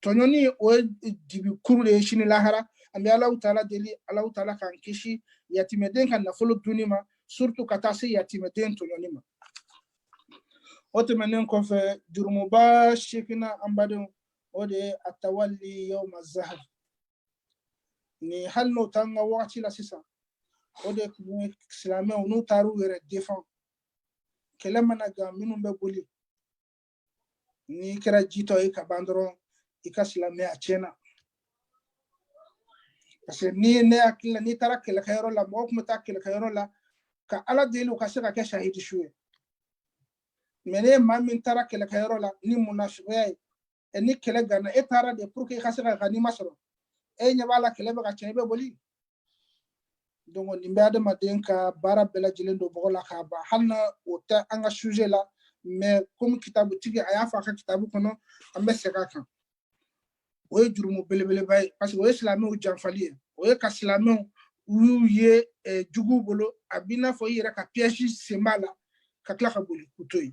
tonyoni o dibi kurule shini lahara ambi Allah ta'ala deli Allah ta'ala kan kishi yatimeden kan nafolo dunima surtout katasi yatimeden tonyoni ma otemenen ko fe jurumu ba shekina ambado ode atawalli yawm az-zahab ni halno tanga wati la sisa ode ku islamé onu taru were défend kelemana ga minum be boli ni kera jito e ka bandoro e ka islamé a chena parce que ni ne akila ni tara kele khayro la mo kuma ta kele khayro la ka ala delu ka saka ke shahidi shuwe mene ma min tara kele khayro la ni munafiqai e ni kele gana e tara de pour que ka saka gani masro e nyabala kele ba ka chebe boli donc ni mbade ma denka bara bela jilendo bogola ka ba halna ota anga sujet la mais comme kitabu tigi aya fa ka kitabu kono ambe seka kan o jurumu belebele bay parce que o islamé o janfali o ka islamé ou ye jugu bolo abina fo yira ka piège semala ka kla ka boli kutoy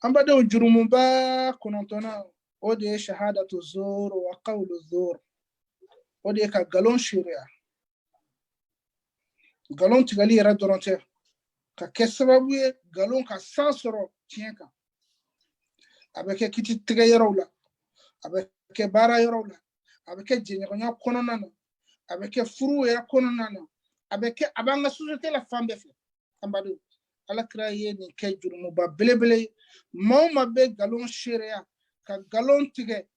ambade o jurumu ba konontona o de shahadatu zur wa qawlu zur o de ka galon sharia galon tigali yara doronte ka kesababu ye galon ka sansoro tienka avec kiti tiga yarawla avec bara yarawla avec jenyonya kononana avec furu yara kononana avec abanga société la femme befe ambado ala kraye ni ke jurumu ba belebele mawma be galon sharia ka galon tige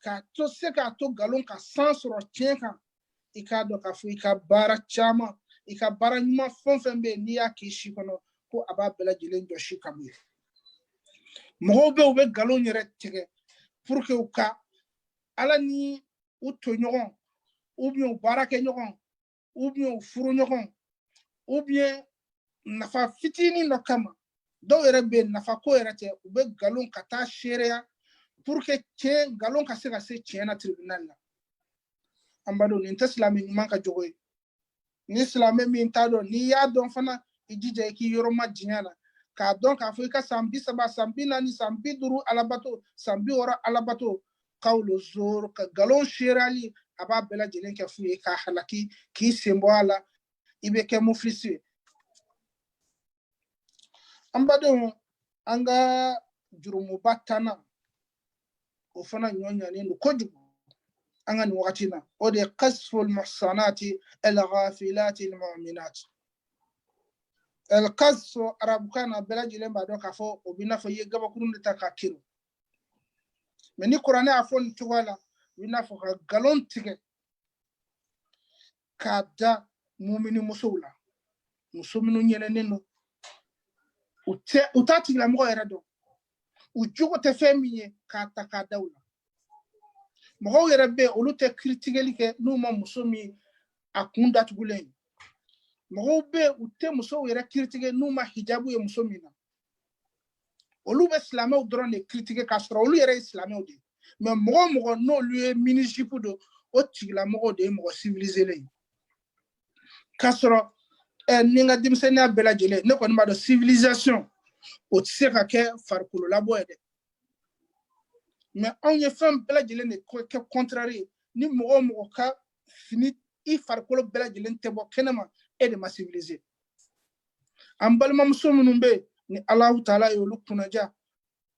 ka to se ka to galon ka sansoro tienka ikado ka fu ka bara chama ika bara nyuma fonfembe ni ya kishi kono ko aba bela jilen do shi kamu mo be o be galon yere tege pour que o ka ala ni o to nyogon ou bien bara ke nyogon ou bien furu nyogon ou bien nafa fitini no kama do yere be nafa ko yere te o be galon kata sheria pour que che galon ka se chena tribunal la ambado ni islami manka jogoy ni islamé min tado ni ya don fana ijije ki yoroma jinyana ka don ka afrika sambi saba sambi nani sambi duru alabato sambi ora alabato qawlu zur ka galon shirali aba bela jelen ka fu ka halaki ki sembo ala ibe ke muflisi ambado anga jurumu batana o fana nyonya ni ko jugu أنغن وقتنا ودي قذف المحصنات الغافلات المؤمنات القذف عرب كان بلاج لما دوكا فو وبنا في يجب كون تكاكيرو من القرآن عفون توالا بنا في غالون تيجي كادا مؤمن مسولا مسومن يننو utati la mgo erado ujugo tefemiye kata kadawla mo yere be olute critiquer ke no mo musomi akunda tugulen mo be ute muso yere critiquer no ma hijabu ye musomi na olu be islamé drone ne critiquer kasro olu yere islamé odi mais mo no lui minijipu do o tigla mo de mo civilisé le kasro ninga dimsena bela jele ne ko ma do civilisation o tseka ke farkulo la boede mais on y femme bela jele ne ko ke contraire ni mo ka fini i farkulo bela jele te bo kenema e de ma civiliser am balma musumunu be ni Allah Ta'ala yo lukunaja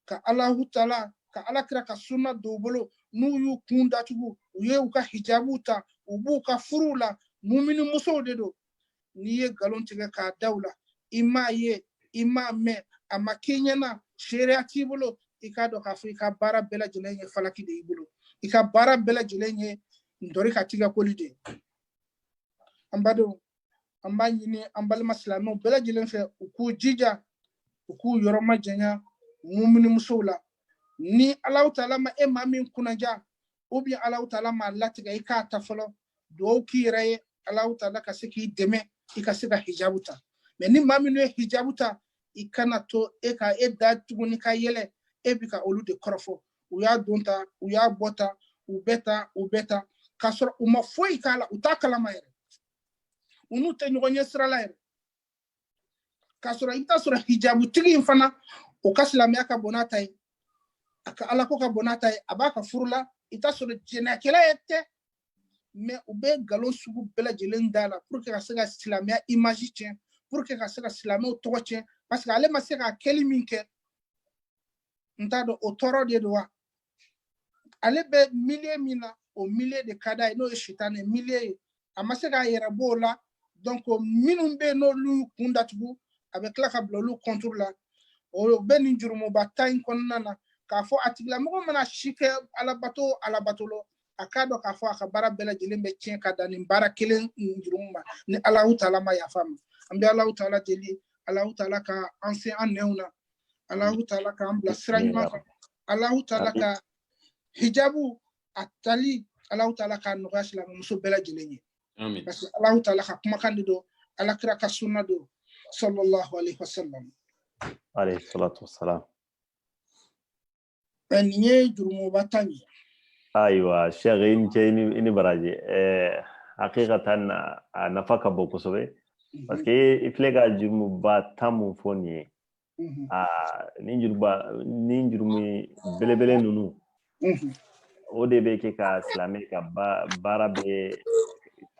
ka Allah Ta'ala ka alakira ka sunna dobolo nu yu kunda tugu uye uka hijabuta ubu ka furula mumini muso dedo niye galon tiga ka dawla ima ye ima me ama kenyana sheria tibolo ikado ka Afrika bara bela jilenye falaki de ibolo ika bara bela jilenye ndori ka tiga kolide ambado ambanyini ambal maslamo bela jilenfe uku jija uku yoroma jenya mumini musula ni Allah Ta'ala ma e mamin kunaja ubi Allah Ta'ala ma latiga ika tafalo do kire Allah Ta'ala ka siki deme ika sika hijabuta mais ni maminu hijabuta ikana to eka eda tuguni ka yele ebika olu de korofo uya donta uya bota ubeta k'a sɔrɔ u ma foyi k'a la u t'a kalama yɛrɛ u n'u tɛ ɲɔgɔn ɲɛ sira la yɛrɛ k'a sɔrɔ i bɛ taa sɔrɔ hijabutigi in fana o ka silamɛya ka bon n'a ta ye a ka ala ko ka bon n'a ta ye a b'a ka furu la i bɛ taa sɔrɔ jɛnɛkɛla yɛrɛ tɛ mais u bɛ nkalon sugu bɛɛ lajɛlen da la pour que ka se ka silamɛya image tiɲɛ pour que ka se ka silamɛw tɔgɔ tiɲɛ parce que ale ma se ka kɛli min kɛ n t'a dɔn o tɔɔrɔ de don wa ale bɛ milieu min na o milieu de ka d'a ye n'o ye sitanɛ milieu ye a ma se k'a yɛrɛ bɔ o la donc minnu bɛ yen n'olu kun datugu a bɛ tila ka bila olu contre la o bɛ nin jurumuba ta in kɔnɔna na k'a fɔ a tigilamɔgɔ mana si kɛ alabato alabatolo a k'a dɔn k'a fɔ a ka baara bɛɛ lajɛlen bɛ tiɲɛ ka dan nin baara kelen jurumu ma ni Alahu Taala ma yafa ma an bɛ Alahu Taala deli Alahu Taala ka an se an nɛnw na Alahu Taala k'an bila sira ɲuman kan Alahu Taala ka hijabu a tali Alahu Taala ka nɔgɔya silamɛmuso bɛɛ lajɛlen ye Amin. parce que Alahu Taala ka kumakan de don Alakira ka sunna don sallallahu alaihi wasallam alayhi salatu wassalam. nin ye jurumuba tan ye Aywa Sheikh ini baraji haqiqatan a nafa ka bon kosɛbɛ parce que i filɛ ka jurumuba tan mun fɔ nin ye ni jurumu belebele ninnu o de bɛ kɛ ka silamɛ ka baara bɛ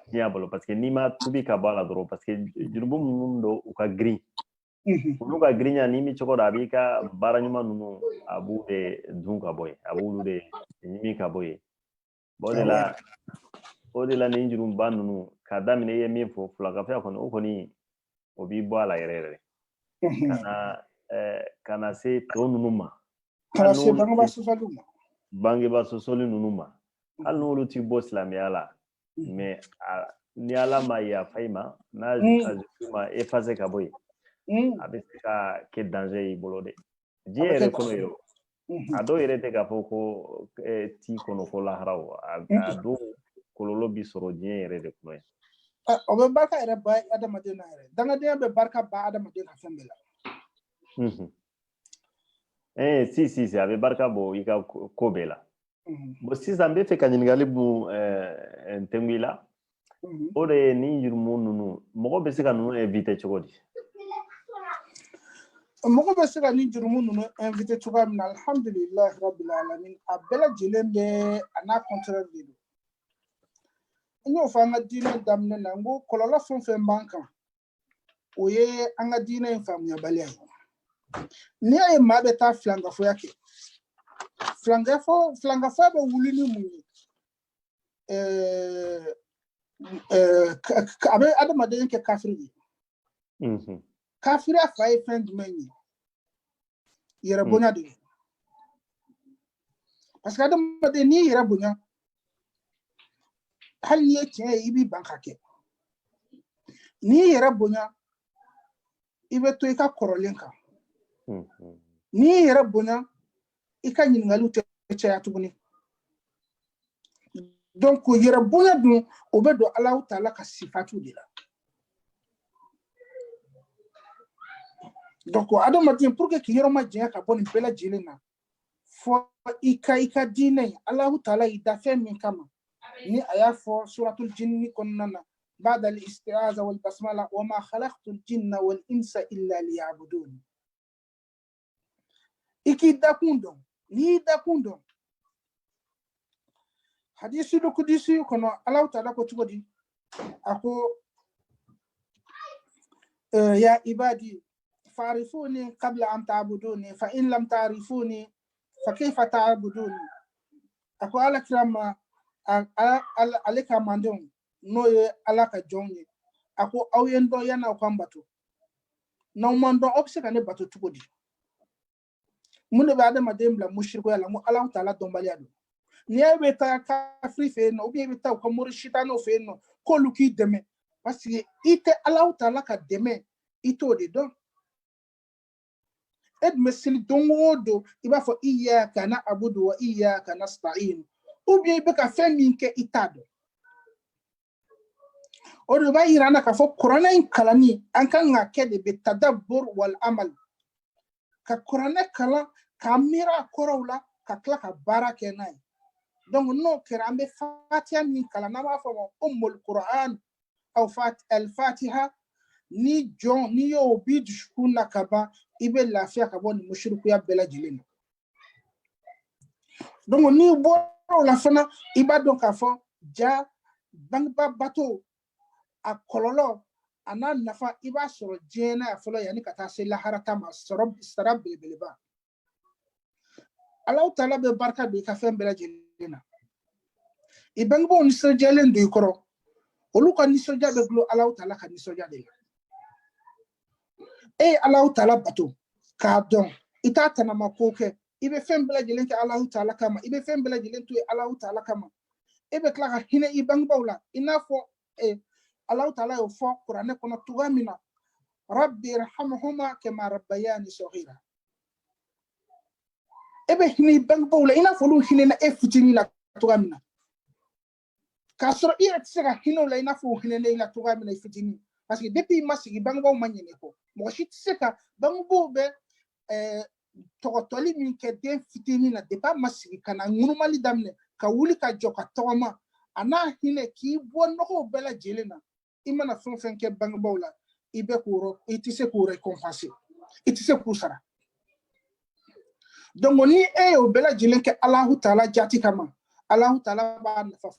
tiɲɛ bolo parce que n'i ma tubi ka bɔ a la dɔrɔn parce que jurumu minnu don u ka girin olu ka girinya n'i mi cogo dɔ a b'i ka baara ɲuman ninnu a b'u de dun ka bɔ yen a b'olu de ɲimi ka bɔ yen o de la ni juruba ninnu ka daminɛ i ye min fɔ fulakafɛya kɔni o kɔni o b'i bɔ a la yɛrɛ yɛrɛ ka na se tɔ ninnu ma kana se bangeba sɔsɔli ninnu ma hali n'olu ti bɔ silamɛya la mais ni ala ma yafa i ma n'a ma effacer ka bɔ yen a bɛ se ka kɛ danger y'i bolo dɛ diɲɛ yɛrɛ kɔnɔ yɛrɛ a dɔw yɛrɛ tɛ k'a fɔ ko t'i kɔnɔ ko laharaw a dɔw kɔlɔlɔ bi sɔrɔ diɲɛ yɛrɛ de kɔnɔ ye o bɛ barika yɛrɛ ba adamaden na yɛrɛ dangadenya bɛ barika ba adamaden na fɛn bɛɛ la si a bɛ barika bɔ i ka ko bɛɛ la bon sisan n bɛ fɛ ka ɲininkali mun tɛngu i la o de ye ni jurumu ninnu mɔgɔ bɛ se ka ninnu inviter cogo di mɔgɔ bɛ se ka ni jurumu ninnu inviter cogoya min na alhamdulilahi rabbil alamin a bɛɛ lajɛlen bɛ a n'a contraire de don n y'o fɔ an ka diinɛ daminɛ na n ko kɔlɔlɔ fɛn o fɛn b'an kan o ye an ka diinɛ in faamuyabaliya ye n'i y'a ye maa bɛ taa filankafoya kɛ filankafoya bɛ wuli ni mun ye a bɛ adamaden kɛ kafiri ye kafiriya fa ye fɛn jumɛn ye yɛrɛ bonya de ye parce que adamaden n'i yɛrɛ bonya hali n'i ye tiɲɛ ye i b'i ban ka kɛ n'i yɛrɛ bonya i bɛ to i ka kɔrɔlen kan n'i yɛrɛ bonya i ka ɲininkaliw tɛ caya tuguni donc yɛrɛ bonya dun o bɛ don Alahu Taala ka sifatu de la donc adamaden pour que k'i yɔrɔ ma janya ka bɔ nin bɛɛ lajɛlen na fɔ i ka diinɛ Alahu Taala y'i da fɛn min kama ni a y'a fɔ suratul jinni kɔnɔna na بعد الاستعاذة والبسملة وما خلقت الجن والإنس إلا ليعبدون iki dakun dɔn n'i dakun dɔn hadisi dɔ kudisi kɔnɔ Alahu Taala ko cogo di a ko ya ibadi fa'rifuni qabla an ta'buduni fa in lam ta'rifuni fa kayfa ta'buduni a ko ala kirama ale ka mandenw n'o ye ala ka jɔnw ye a ko aw ye n dɔn yanni aw kan bato n'aw man dɔn aw bɛ se ka ne bato cogo di mun de bɛ adamaden bila musirikoya la mo Alahu Taala dɔnbaliya don n'i ye bɛ taa kafiri fɛ yen nɔ i bɛ taa u ka mori sitanɛw fɛ yen nɔ k'olu k'i dɛmɛ parce que i tɛ Alahu Taala ka dɛmɛ i t'o de dɔn e dun bɛ seli don o don i b'a fɔ iyyaka na'budu wa iyyaka nasta'in ou bien i bɛ ka fɛn min kɛ i t'a dɔn o de b'a yira an na k'a fɔ kuranɛ in kalanni an kan ka kɛ de bɛ tadabbur wal amal ka kuranɛ kalan k'a miiri a kɔrɔw la ka tila ka baara kɛ n'a ye donc no kera ambe fatiha min kala na ma famo qur'an aw al-fatiha ni jon ni yo bi dushkuna kaba ibe lafiya ka bon mushriku ya bela jilin donc ni bo la fana iba donc afo ja bangba bato a kololo ana nafa iba soro jena afolo yani kata se la harata ma soro sarab beleba Allah taala be barka be ka fen bela jilina ibangbo ni so jelen do ikoro olu kan ni so jabe glo Allah taala kan ni so jade Allah taala bato ka don ita tanama koke ibe fen bela jelen ke Allah taala kama ibe fen bela jelen to Allah taala kama ibe kla hine ibangbo la inafo Allah taala yo fo Qur'an kono tugamina rabbi irhamhuma kama rabbayani saghira ebe hini bangbo la inafo lu hine na efutini la tugamina kasro ira tsega hino la inafo hine la tugamina efutini parce que depuis masigi bangbo manyene ko mo shit seka bangbo be tokotoli min ke den fitini na depa masigi kana ngurumali damne ka wuli ka joka toma ana hine ki bonno ko bela jelena imana fon ke bangbo la ibe kuro itise ko récompenser itise ko sara donc ni o bela jelen ke Allah taala jati kama Allah taala ba nafa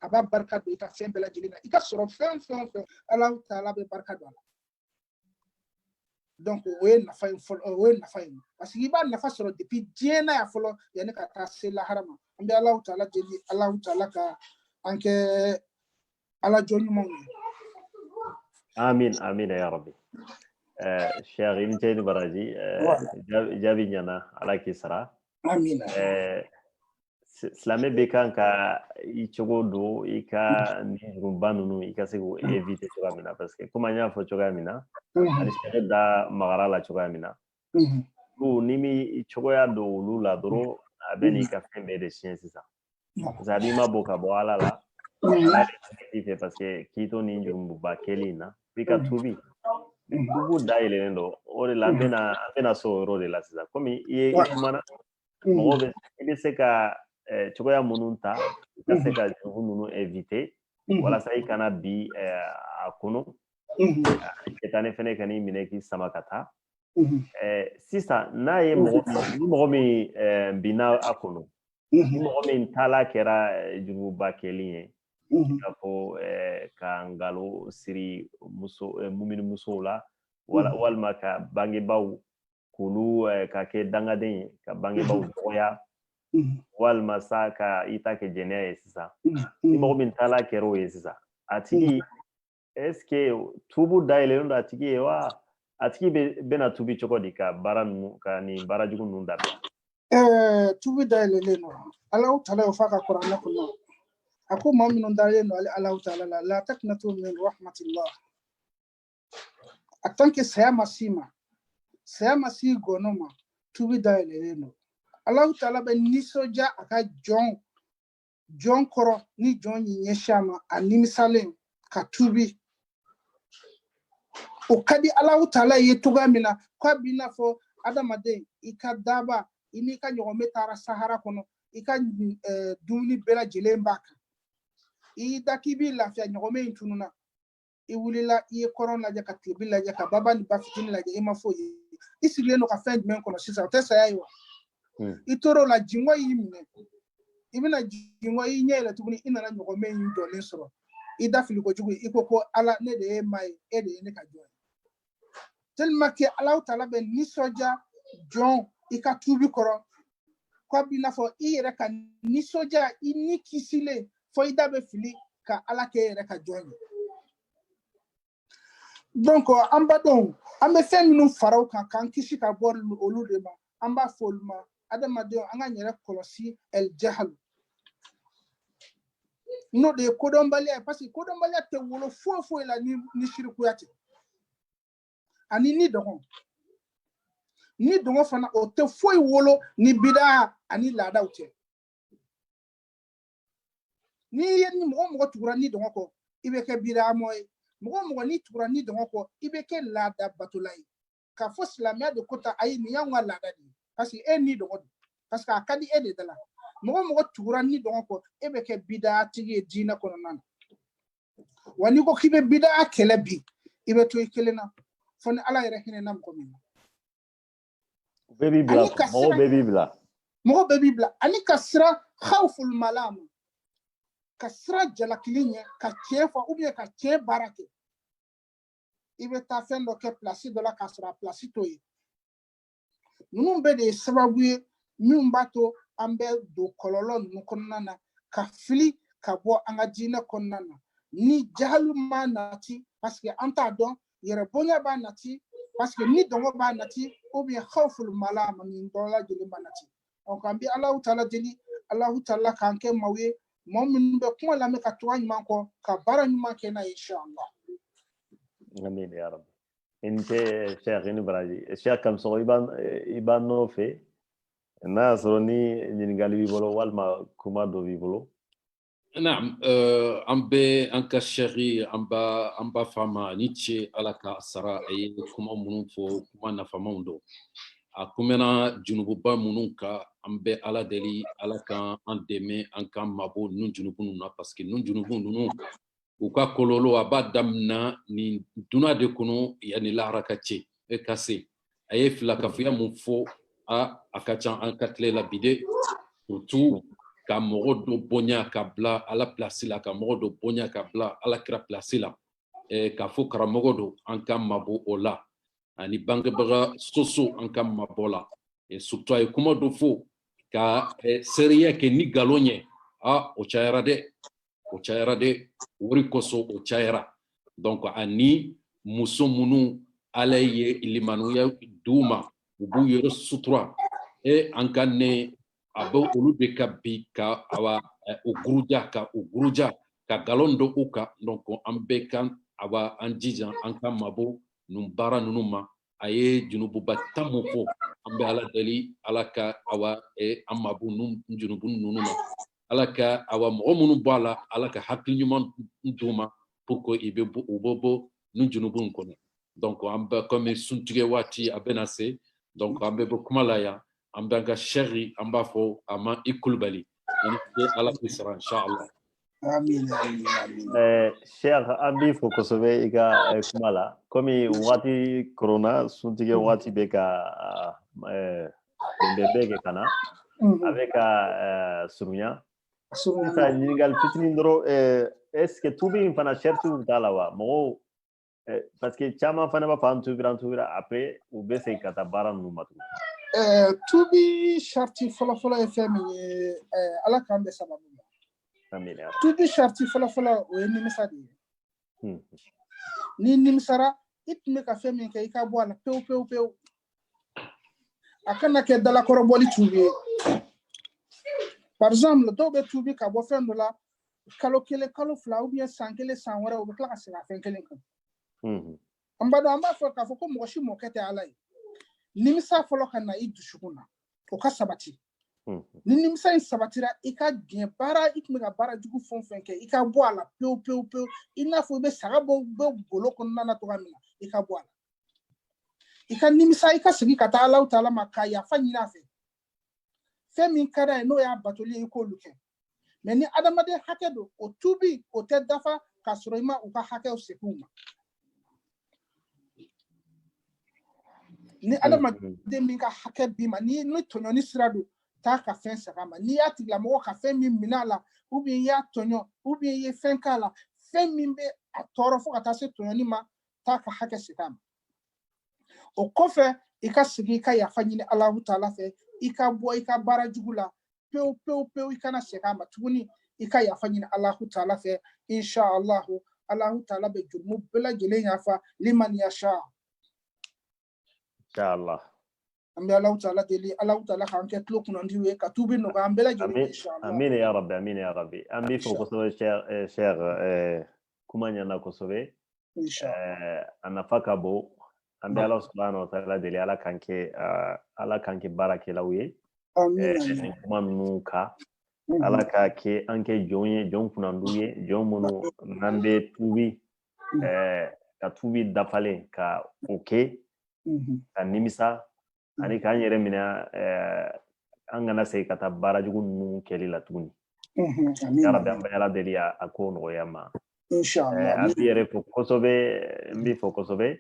aba barka do ita fen bela jelen ika soro fen Allah taala be barka do donc we nafa parce que iba nafa soro depuis diena ya folo yani ka ta se la harama ambe Allah taala jeli Allah taala ka anke ala joni mo amin ya rabbi Cheikh Ibn Baraji jabi nyana ala kisra amin Islamé be kan ka i cogo do i ka ni jurumba nunu i ka se ko éviter cogoya min na parce que comme an y'a fɔ cogoya min na ani sɛgɛ da magara la cogoya min na ni mi cogoya do olu la dɔrɔn a bɛ n'i ka fɛn bɛɛ de siɲɛ sisan parce que a b'i ma bɔ ka bɔ ala la ala de fɛ parce que k'i to ni jurumba kɛli in na f'i ka tubi tubu da yɛlɛlen dɔ o de la an bɛna so o yɔrɔ de la sisan komi i ye kumana mɔgɔ bɛ i bɛ se ka cogoya minnu ta i ka se ka jurumu ninnu éviter walasa i kana bi a kɔnɔ shetani fɛnɛ ka n'i minɛ k'i sama ka taa sisan n'a ye mɔgɔ min binna a kɔnɔ ni mɔgɔ min taala kɛra juruba kɛli ye k'a fɔ ka ngalo siri mumini musow la walima ka bangebaw k'olu ka kɛ dangaden ye ka bangebaw dɔgɔya walima sa ka i ta kɛ jɛnɛya ye sisan ni mɔgɔ min taala kɛra o ye sisan a tigi est-ce que tubu dayɛlɛlen don a tigi ye wa a tigi bɛna tubi cogo di ka baara ninnu ka nin baara jugu ninnu dabila tubi dayɛlɛlen don Allahu taala y'o fɔ a ka Kuranɛ kɔnɔ a ko maa minnu dalen don Allahu taala la la taqnatu min rahmatillah a tant que saya ma s'i gɔnɔ ma tubi dayɛlɛlen don Allahu taala bɛ nisɔndiya a ka jɔn kɔrɔ ni jɔn yi ɲɛsin a ma a nimisalen ka tubi o ka di Allahu taala ye cogoya min na k'a b'i n'a fɔ adamaden i ka daba i n'i ka ɲɔgɔnmɛ taara sahara kɔnɔ i ka dumuni bɛɛ lajɛlen b'a kan i da k'i b'i lafiya ɲɔgɔnmɛ in tununa i wulila i ye kɔrɔn lajɛ ka tilebi lajɛ ka baba ni ba fitini lajɛ i ma foyi ye i sigilen don ka fɛn jumɛn kɔnɔ sisan o tɛ saya ye wa i tor'o la jingɔ y'i minɛ i bɛna jingɔ i ɲɛ yɛlɛ tuguni i nana ɲɔgɔnmɛ in jɔlen sɔrɔ i da fili kojugu i ko ko ala ne de ye maa ye e de ye ne ka jɔn ye tellement que Allahu taala bɛ nisɔndiya jɔn i ka tubi kɔrɔ k'a b'i n'a fɔ i yɛrɛ ka nisɔndiya i ni kisilen fɔ i da bɛ fili ka ala kɛ e yɛrɛ ka jɔn ye donc an badenw an bɛ fɛn minnu fara o kan k'an kisi ka bɔ olu de ma an b'a fɔ olu ma adamadenw an ka yɛrɛ kɔlɔsi el jahal n'o de ye kodɔnbaliya ye parce que kodɔnbaliya tɛ wolo foyi la ni sirikuya tɛ ani ni dɔngɔ fana o tɛ foyi wolo ni bida ani laadaw tɛ ni ye ni mɔgɔ tugura ni dɔngɔ kɔ i bɛ kɛ bidamɔ ye mɔgɔ ni tugura ni dɔngɔ kɔ i bɛ kɛ laada batola ye k'a fɔ silamɛya de ko ta ayi nin y'anw ka laada de ye parce que e ni dɔngɔ don parce que a ka di e de da la mogo tugura ni don ko ebe ke bida tigi dina kono nan wani ko kibe bida kele bi ibe to kelena fon ala yere hine nam ko min baby bla mogo baby bla ani kasra khawful malam kasra jalaklinya ka chefa ubie ka che barake ibe ta fendo ke place de la kasra place to yi nunun be de sababu min bato ambe do kololon nu konnana ka fili ka bo anga dina konnana ni jahalu ma nati parce que anta don yere bonya ba nati parce que ni dongo ba nati ou bien khawful malama min dola jeli manati on kan bi Allah taala jeli Allah taala kan ke mawe mom min be ko la me ka to nyman ko ka bara nyman ke na inshallah amin ya rabbi inte cheikh ni braji cheikh kam so iban no fe na so ni ngali wi bolo walma kuma do wi bolo نعم أمبي أنك الشيخي أمبا فما نيتشي على كسرة أي كما منفو كما نفهموندو أكمنا جنوبا منونكا أمبي على دلي على كان أندمي أنك مابو نون جنوبون نا باسكي نون جنوبون نون وكا كولولو أبادمنا ni duna de kono yani la rakati e kase ay fla kafia munfo a akachan ankatle la bide surtout ka mogo do bonya ka bla ala place la ka mogo do bonya ka bla ala kra place la e ka fo kara mogo do an kam mabo ola ani bange baga soso an kam mabola e surtout ay kuma do fo ka seriya ke ni galonye a o chaira de wori koso o chaira donc ani muso munu alaye ilimanu ya duma ubu yoro sutura e an kan ne abo olu de ka bi ka awa uguruja ka galondo uka donc an be kan awa an jija an kan mabo num bara nunuma aye junubu batamu fo an be ala dali ala ka awa e an mabo num junubu nunuma ala ka awa mo munu bala ala ka hakli nyuma nduma pour que ibe ubobo nun junubu nkono donc an be comme suntige wati abenase donc an be kuma la ya ambanga sheri ambafo ama ikulbali ni ala kisra inshallah amin cheikh abi fo ko sobe iga kumala komi wati corona suntige wati beka bebe kana avec surunya ça nigal fitini ndoro est-ce que tubi fana chertu dalawa mo parce que chama fana ba fam tubira après ou bese kata baran numatu tubi sharti fala e fami ala kan be sababu amin ya tubi sharti fala o ni misadi ni nimsara itme ka fami ke ka bo ala peu akana ke dala koroboli tubi par exemple do be tubi ka bo fendo la kalo fla ou bien sankele sanwara o be kla ka sira fen kelen kan ambado amba fo ka fo ko mo shi mo kete alai nimisa folo kana idushukuna o ka sabati ni nimisa in sabatira ika gen bara ikmega bara jugu fonfenke ika bo ala peu ina fo be sagabo be golo konna na to gamina ika bo ala ika nimisa ika sigi kata Allah taala makaya fanyina fe min kada no ya batoli ko luke meni adamade hakedo o tubi o te dafa kasroima o ka hake o sekuma ni adama de min ka hake bima ni no tonyo ni sirado ta ka fen sakama ni ati la mo ka fen min minala ou bien ya tonyo ou bien ye fen kala fen min be atoro fo ka ta se tonyo ni ma ta ka hake sakama o kofe ika sigi ka ya fanyini Allah taala fe ika bo ika bara jugula peu ika na sakama tuguni ika ya fanyini Allah taala fe insha Allah taala be jurmu bela jele yafa liman yasha inshallah ambe Allah taala kan ke tlo kuno ndiwe ka tubi no ga ambela jele inshallah amin ya rabbi ambi fo ko so cher kumanya na ko sobe inshallah anafaka bo ambe Allah subhanahu wa ta'ala dele ala kanke barake lawe amin kuma nuka ala ka ke anke jon kunanduye jon mono nambe tubi ka tubi dafale ka ka nimisa ani ka yere mina an kana segin ka taa baara jugu ninnu kɛli la tuguni yarabi an bɛ ala deli a ko nɔgɔya ma inshallah an b'i yɛrɛ fo kosɛbɛ n b'i fo kosɛbɛ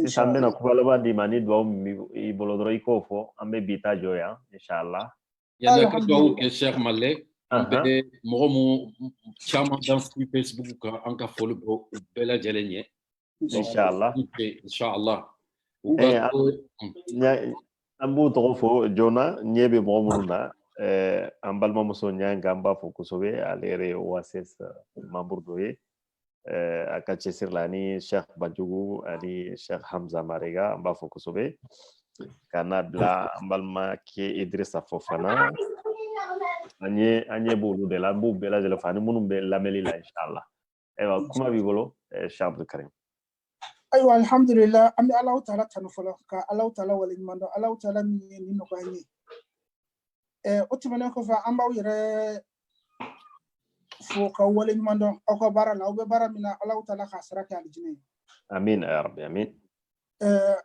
sisan an bɛna kuba laban d'i ma ni dugawu min b'i bolo dɔrɔn i k'o fɔ an bɛ bi ta jɔ yan inshallah yana ka dugawu kɛ Sheikh Malek an bɛ mɔgɔ mun caman dan Facebook kan an ka foli bɛ u bɛɛ lajɛlen ye inshallah an b'u tɔgɔ fɔ joona ɲɛ bɛ mɔgɔ minnu na an balimamuso Ɲanga an b'a fɔ kosɛbɛ ale yɛrɛ ye OASS membre dɔ ye a ka cɛsiri la ani Sheikh Banjugu ani Sheikh Hamza Marega an b'a fɔ kosɛbɛ ka n'a bila an balimakɛ Idrissa Fofana an ɲɛ b'olu de la an b'u bɛɛ lajɛlen fɔ ani minnu bɛ lamɛnni la inshallah ayiwa kuma b'i bolo Sheikh Abdul Karim. Ayiwa alhamdulillah an bɛ Alahu Taala tanu fɔlɔ ka Alahu Taala waleɲuman dɔn Alahu Taala min ye nin nɔgɔya an ye o tɛmɛnen kɔfɛ an b'aw yɛrɛ fo ka waleɲuman dɔn aw ka baara la aw bɛ baara min na Alahu Taala k'a sara kɛ alijinɛ ye. Amin ya rabbi amin.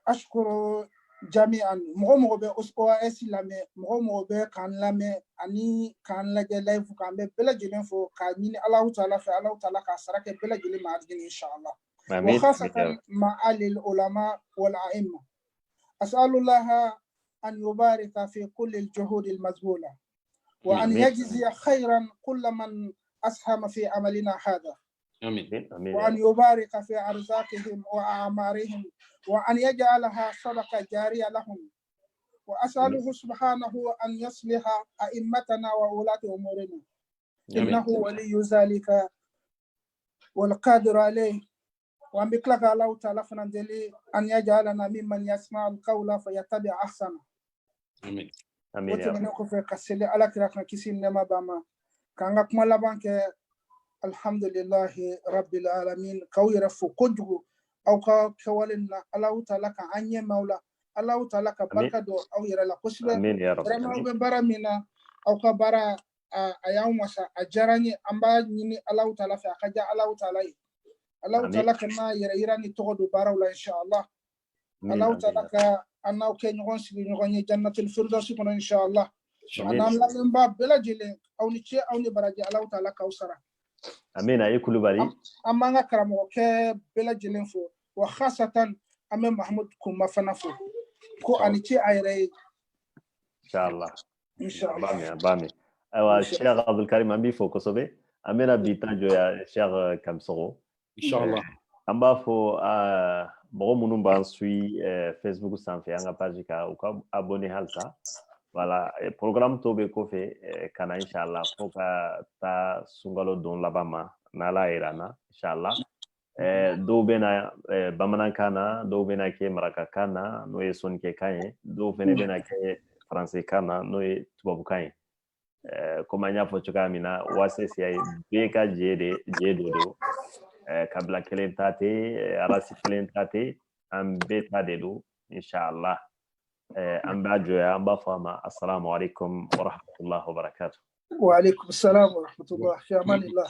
Ashkuru jami'an mɔgɔ bɛ OAS lamɛn mɔgɔ bɛ k'an lamɛn ani k'an lajɛ live k'an bɛ bɛɛ lajɛlen fo k'a ɲini Alahu Taala fɛ Alahu Taala k'a sara kɛ bɛɛ lajɛlen ma alijinɛ inshallah. وخاصة مع أهل العلماء والأئمة أسأل الله أن يبارك في كل الجهود المبذولة وأن يجزي خيرا كل من أسهم في عملنا هذا آمين وأن يبارك في أرزاقهم وأعمارهم وأن يجعلها صدقة جارية لهم وأسأله سبحانه أن يصلح أئمتنا وولاة أمورنا إنه ولي ذلك والقادر عليه وأن بكلك الله تعالى فنندلي أن يجعلنا ممن يسمع القول فيتبع أحسنه. آمين. آمين. وتمنيكم في كسل على كراكنا كيسين نما باما كان كما لبانك الحمد لله رب العالمين كوير فوقجو أو كوالنا الله تعالى كأني مولا الله تعالى كبركة دو أو يرى لا كسبة. آمين يا رب. رما ببرا منا أو كبرا أيام وسا أجراني أمبا نيني الله تعالى في أكجا الله تعالى الله تعالى كنا يراني تقعد بارا ولا إن شاء الله الله تعالى كأنه كن يغني جنة الفردوس كنا إن شاء الله أنا أملا باب بلا جيل أو نشيء أو نبرج الله تعالى كوسرة أمين أي كل بالي أما أنا كرامو كبلا جيل فو وخاصة أمام محمود كم فنفو كو أنيشي أيري إن شاء الله إن شاء الله بامي أيوة الشيخ عبد الكريم أمي فوكسو بي أمينا بيتان جويا الشيخ كمسرو Inshallah. An b'a fɔ mɔgɔ minnu b'an suit Facebook sanfɛ an ka page kan u ka abonné halisa voilà programme tɔw bɛ kɔfɛ ka na inshallah fo ka taa sunkalo don laban ma n'Ala yira an na inshallah dɔw bɛ na bamanankan na dɔw bɛ na kɛ marakakan na n'o ye sonikɛkan ye dɔw fɛnɛ bɛ na kɛ faransɛkan na n'o ye tubabukan ye comme an y'a fɔ cogoya min na OASS ye bɛɛ ka jɛ dɔ don kabila kelen ta tɛ arasi kelen ta tɛ an bɛɛ ta de don inshallah an b'a jɔya an b'a fɔ a ma assalamu alaikum wa rahmatullahi wa barakatuh. Wa alaikum salam wa rahmatullahi fi amanillah.